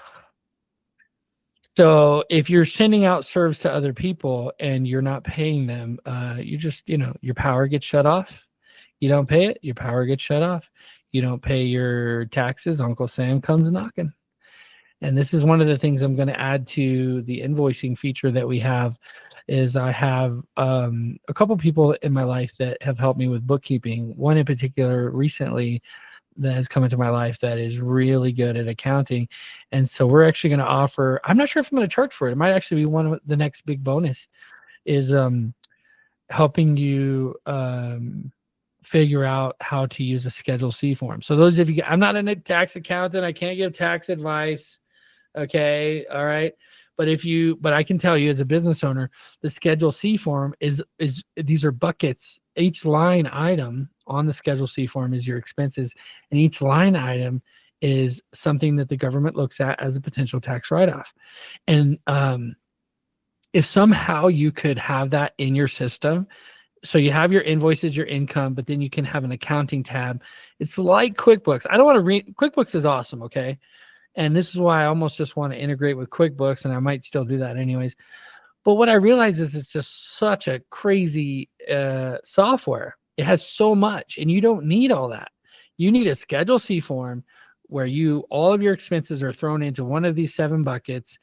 So if you're sending out serves to other people and you're not paying them, you just, your power gets shut off. You don't pay it, your power gets shut off. You don't pay your taxes, Uncle Sam comes knocking. And this is one of the things I'm going to add to the invoicing feature that we have. Is I have a couple people in my life that have helped me with bookkeeping. One in particular recently that has come into my life that is really good at accounting. And so we're actually going to offer, I'm not sure if I'm going to charge for it. It might actually be one of the next big bonus is helping you figure out how to use a Schedule C form. So those of you, I'm not a tax accountant. I can't give tax advice. Okay. All right. But I can tell you as a business owner, the Schedule C form is these are buckets. Each line item on the Schedule C form is your expenses, and each line item is something that the government looks at as a potential tax write-off. And if somehow you could have that in your system, so you have your invoices, your income, but then you can have an accounting tab. It's like QuickBooks. I don't want to read. QuickBooks is awesome. Okay. And this is why I almost just want to integrate with QuickBooks, and I might still do that anyways. But what I realize is it's just such a crazy software. It has so much, and you don't need all that. You need a Schedule C form where all of your expenses are thrown into one of these 7 buckets,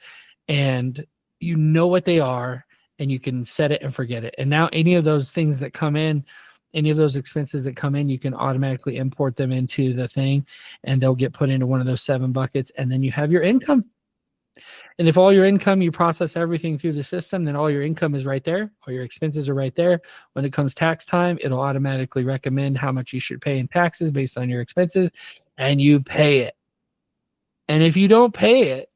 and you know what they are, and you can set it and forget it. And now any of those things that come in, any of those expenses that come in, you can automatically import them into the thing, and they'll get put into one of those 7 buckets. And then you have your income. And if all your income, you process everything through the system, then all your income is right there. All your expenses are right there. When it comes tax time, it'll automatically recommend how much you should pay in taxes based on your expenses, and you pay it. And if you don't pay it,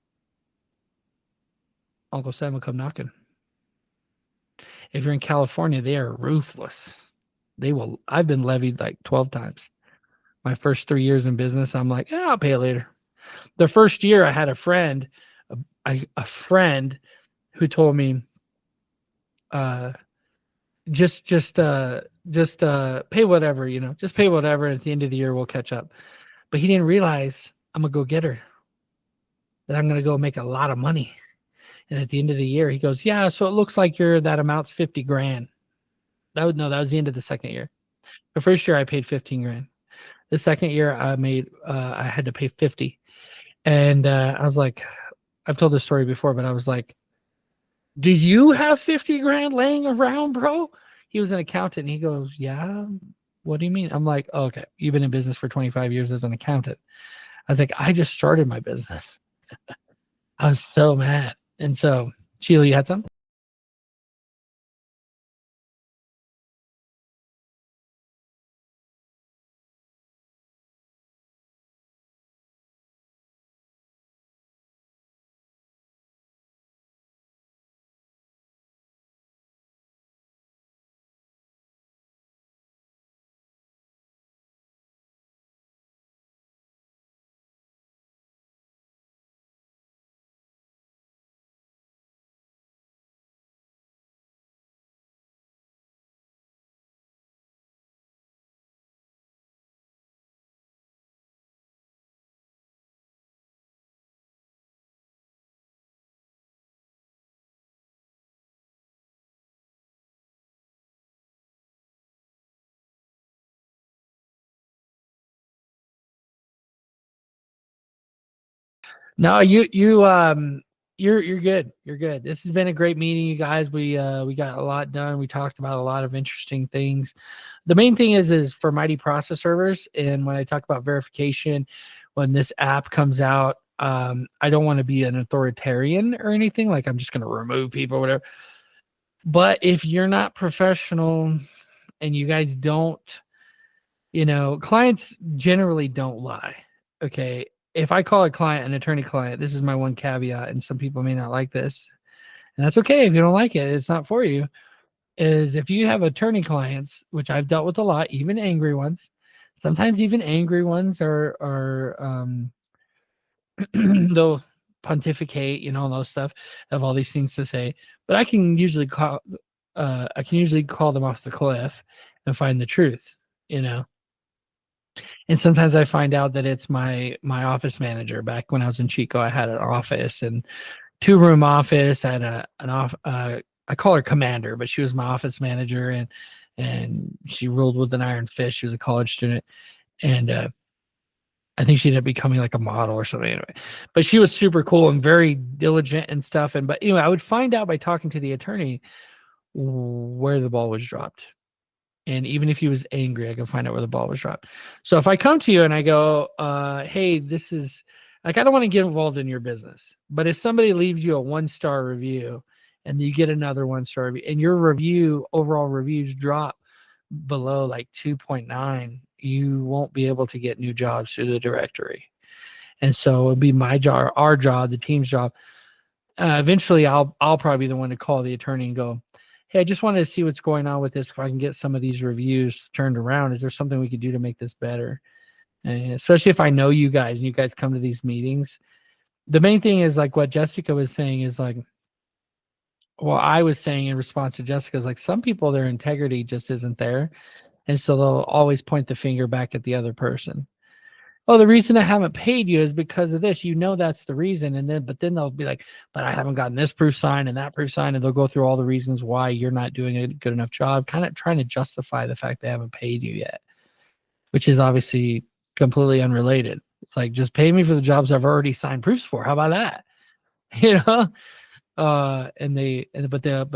Uncle Sam will come knocking. If you're in California, they are ruthless. I've been levied like 12 times. My first 3 years in business, I'm like, I'll pay it later. The first year I had a friend who told me, just pay whatever, just pay whatever. And at the end of the year, we'll catch up. But he didn't realize I'm a go-getter, that I'm going to go make a lot of money. And at the end of the year, he goes, yeah, so it looks like that amount's 50 grand. That was the end of the second year. The first year I paid 15 grand. The second year I had to pay 50. And I was like, I've told this story before, but I was like, do you have 50 grand laying around, bro? He was an accountant. And he goes, yeah. What do you mean? I'm like, oh, okay. You've been in business for 25 years as an accountant. I was like, I just started my business. I was so mad. And so, Sheila, you had some? No, you're good. You're good. This has been a great meeting, you guys. We got a lot done. We talked about a lot of interesting things. The main thing is for Mighty process servers, and when I talk about verification, when this app comes out, I don't want to be an authoritarian or anything. Like I'm just going to remove people, or whatever. But if you're not professional and you guys don't, clients generally don't lie. Okay. If I call a client an attorney client, this is my one caveat, and some people may not like this, and that's okay if you don't like it. It's not for you. Is if you have attorney clients, which I've dealt with a lot, even angry ones. Sometimes even angry ones are they'll pontificate, all those stuff, have all these things to say. But I can usually call them off the cliff and find the truth. And sometimes I find out that it's my office manager. Back when I was in Chico, I had an office and 2-room office. I had I call her commander, but she was my office manager, and she ruled with an iron fist. She was a college student, and I think she ended up becoming like a model or something anyway. But she was super cool and very diligent and stuff. But anyway, I would find out by talking to the attorney where the ball was dropped. And even if he was angry, I can find out where the ball was dropped. So if I come to you and I go, hey, this is like, I don't want to get involved in your business, but if somebody leaves you a 1-star review and you get another 1-star review and your overall reviews drop below like 2.9, you won't be able to get new jobs through the directory. And so it'll be my job, our job, the team's job. Eventually I'll probably be the one to call the attorney and go, hey, I just wanted to see what's going on with this. If I can get some of these reviews turned around, is there something we could do to make this better? And especially if I know you guys and you guys come to these meetings. The main thing is like what Jessica was saying is like, well, I was saying in response to Jessica is like some people, their integrity just isn't there. And so they'll always point the finger back at the other person. Oh, the reason I haven't paid you is because of this. That's the reason. But then they'll be like, but I haven't gotten this proof signed and that proof signed. And they'll go through all the reasons why you're not doing a good enough job, kind of trying to justify the fact they haven't paid you yet, which is obviously completely unrelated. It's like, just pay me for the jobs I've already signed proofs for. How about that? But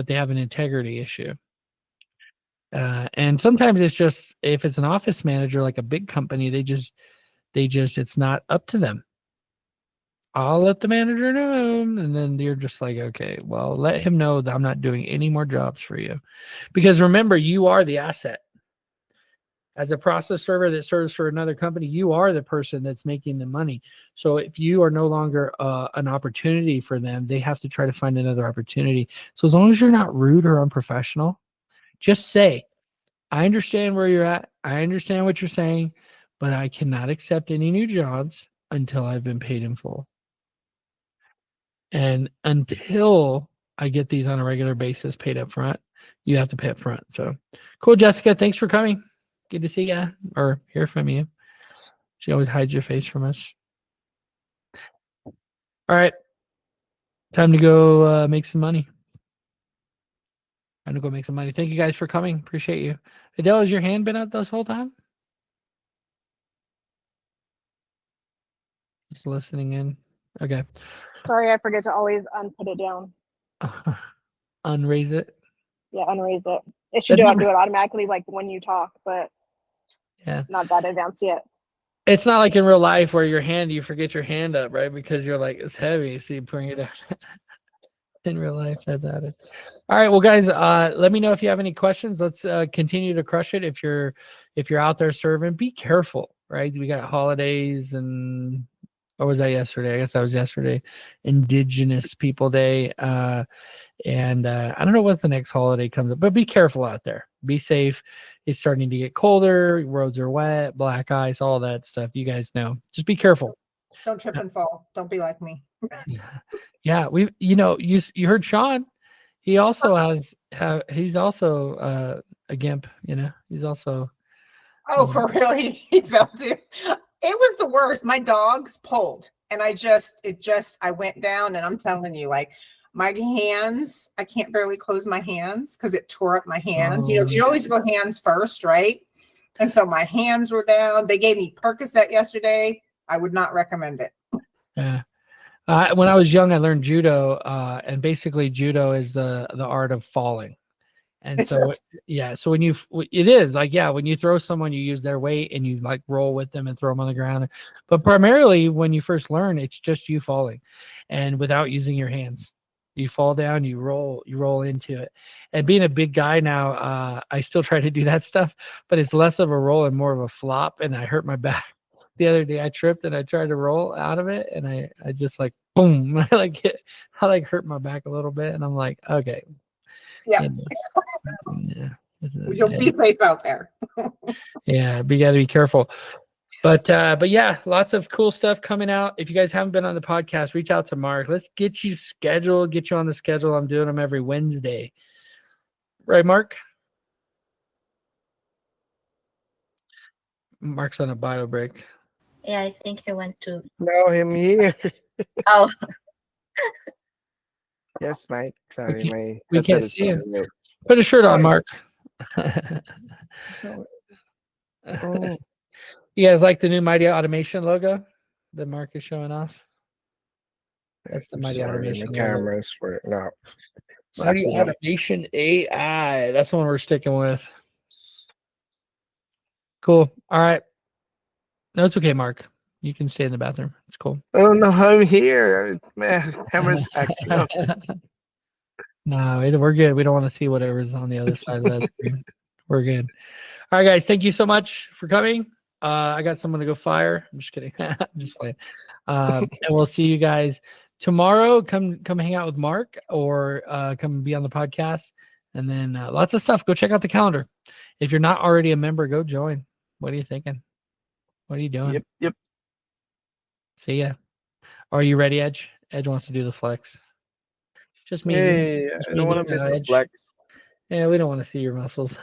they have an integrity issue. And sometimes it's just, if it's an office manager, like a big company, they just, it's not up to them. I'll let the manager know. And then you're just like, okay, well, let him know that I'm not doing any more jobs for you. Because remember, you are the asset. As a process server that serves for another company, you are the person that's making the money. So if you are no longer an opportunity for them, they have to try to find another opportunity. So as long as you're not rude or unprofessional, just say, I understand where you're at. I understand what you're saying, but I cannot accept any new jobs until I've been paid in full. And until I get these on a regular basis paid up front, you have to pay up front. So cool, Jessica. Thanks for coming. Good to see you or hear from you. She always hides your face from us. All right. Time to go make some money. Time to go make some money. Thank you guys for coming. Appreciate you. Adele, has your hand been up this whole time? Just listening in. Okay. Sorry, I forget to always put it down. Unraise it. Yeah, unraise it. It should do it automatically, like when you talk, but yeah, not that advanced yet. It's not like in real life where you forget your hand up, right? Because you're like, it's heavy, so you bring it down. In real life, that's how it is. All right, well, guys, let me know if you have any questions. Let's continue to crush it. If you're out there serving, be careful, right? We got holidays and. Or was that yesterday? I guess that was yesterday. Indigenous People Day. And I don't know what the next holiday comes up, but be careful out there. Be safe. It's starting to get colder. Roads are wet, black ice, all that stuff. You guys know. Just be careful. Don't trip and fall. Don't be like me. Yeah, you heard Sean. He also he's also a gimp. He's also. Oh, for real? He fell too. It was the worst. My dogs pulled and I went down and I'm telling you, like my hands, I can't barely close my hands because it tore up my hands. Oh. You always go hands first, right? And so my hands were down. They gave me Percocet yesterday. I would not recommend it. Yeah. When I was young, I learned judo, and basically judo is the art of falling. And Is so, it? yeah, so when it is like, yeah, when you throw someone, you use their weight and you like roll with them and throw them on the ground. But primarily when you first learn, it's just you falling and without using your hands. You fall down, you roll into it. And being a big guy now, I still try to do that stuff, but it's less of a roll and more of a flop. And I hurt my back. The other day I tripped and I tried to roll out of it and I just like, boom, I like hurt my back a little bit. And I'm like, okay. Yeah. You know. Yeah. You'll be safe out there. Yeah, but you got to be careful. But yeah, lots of cool stuff coming out. If you guys haven't been on the podcast, reach out to Mark. Let's get you scheduled, get you on the schedule. I'm doing them every Wednesday. Right, Mark? Mark's on a bio break. Yeah, I think he went to. No, I'm here. Oh, Yes, Mike. Sorry, my We headset can't is see you. on mute. Put a shirt on, Mark. So- Oh, You guys like the new Mighty Automation logo that Mark is showing off? That's the I'm Mighty sorry, Automation my logo. cameras were not. Mighty acting up. Automation AI. That's the one we're sticking with. Cool. All right. No, it's okay, Mark. You can stay in the bathroom. It's cool. Oh no, I'm here. Man, camera's acting up. No, we're good. We don't want to see whatever's on the other side of that screen. We're good. All right, guys. Thank you so much for coming. I got someone to go fire. I'm just kidding. I'm just playing. And we'll see you guys tomorrow. Come hang out with Mark or come be on the podcast. And then lots of stuff. Go check out the calendar. If you're not already a member, go join. What are you thinking? What are you doing? Yep. See ya. Are you ready, Edge? Edge wants to do the flex. Just me. Hey, Just I me don't want doing to miss it, the Edge. flex. Yeah, we don't want to see your muscles.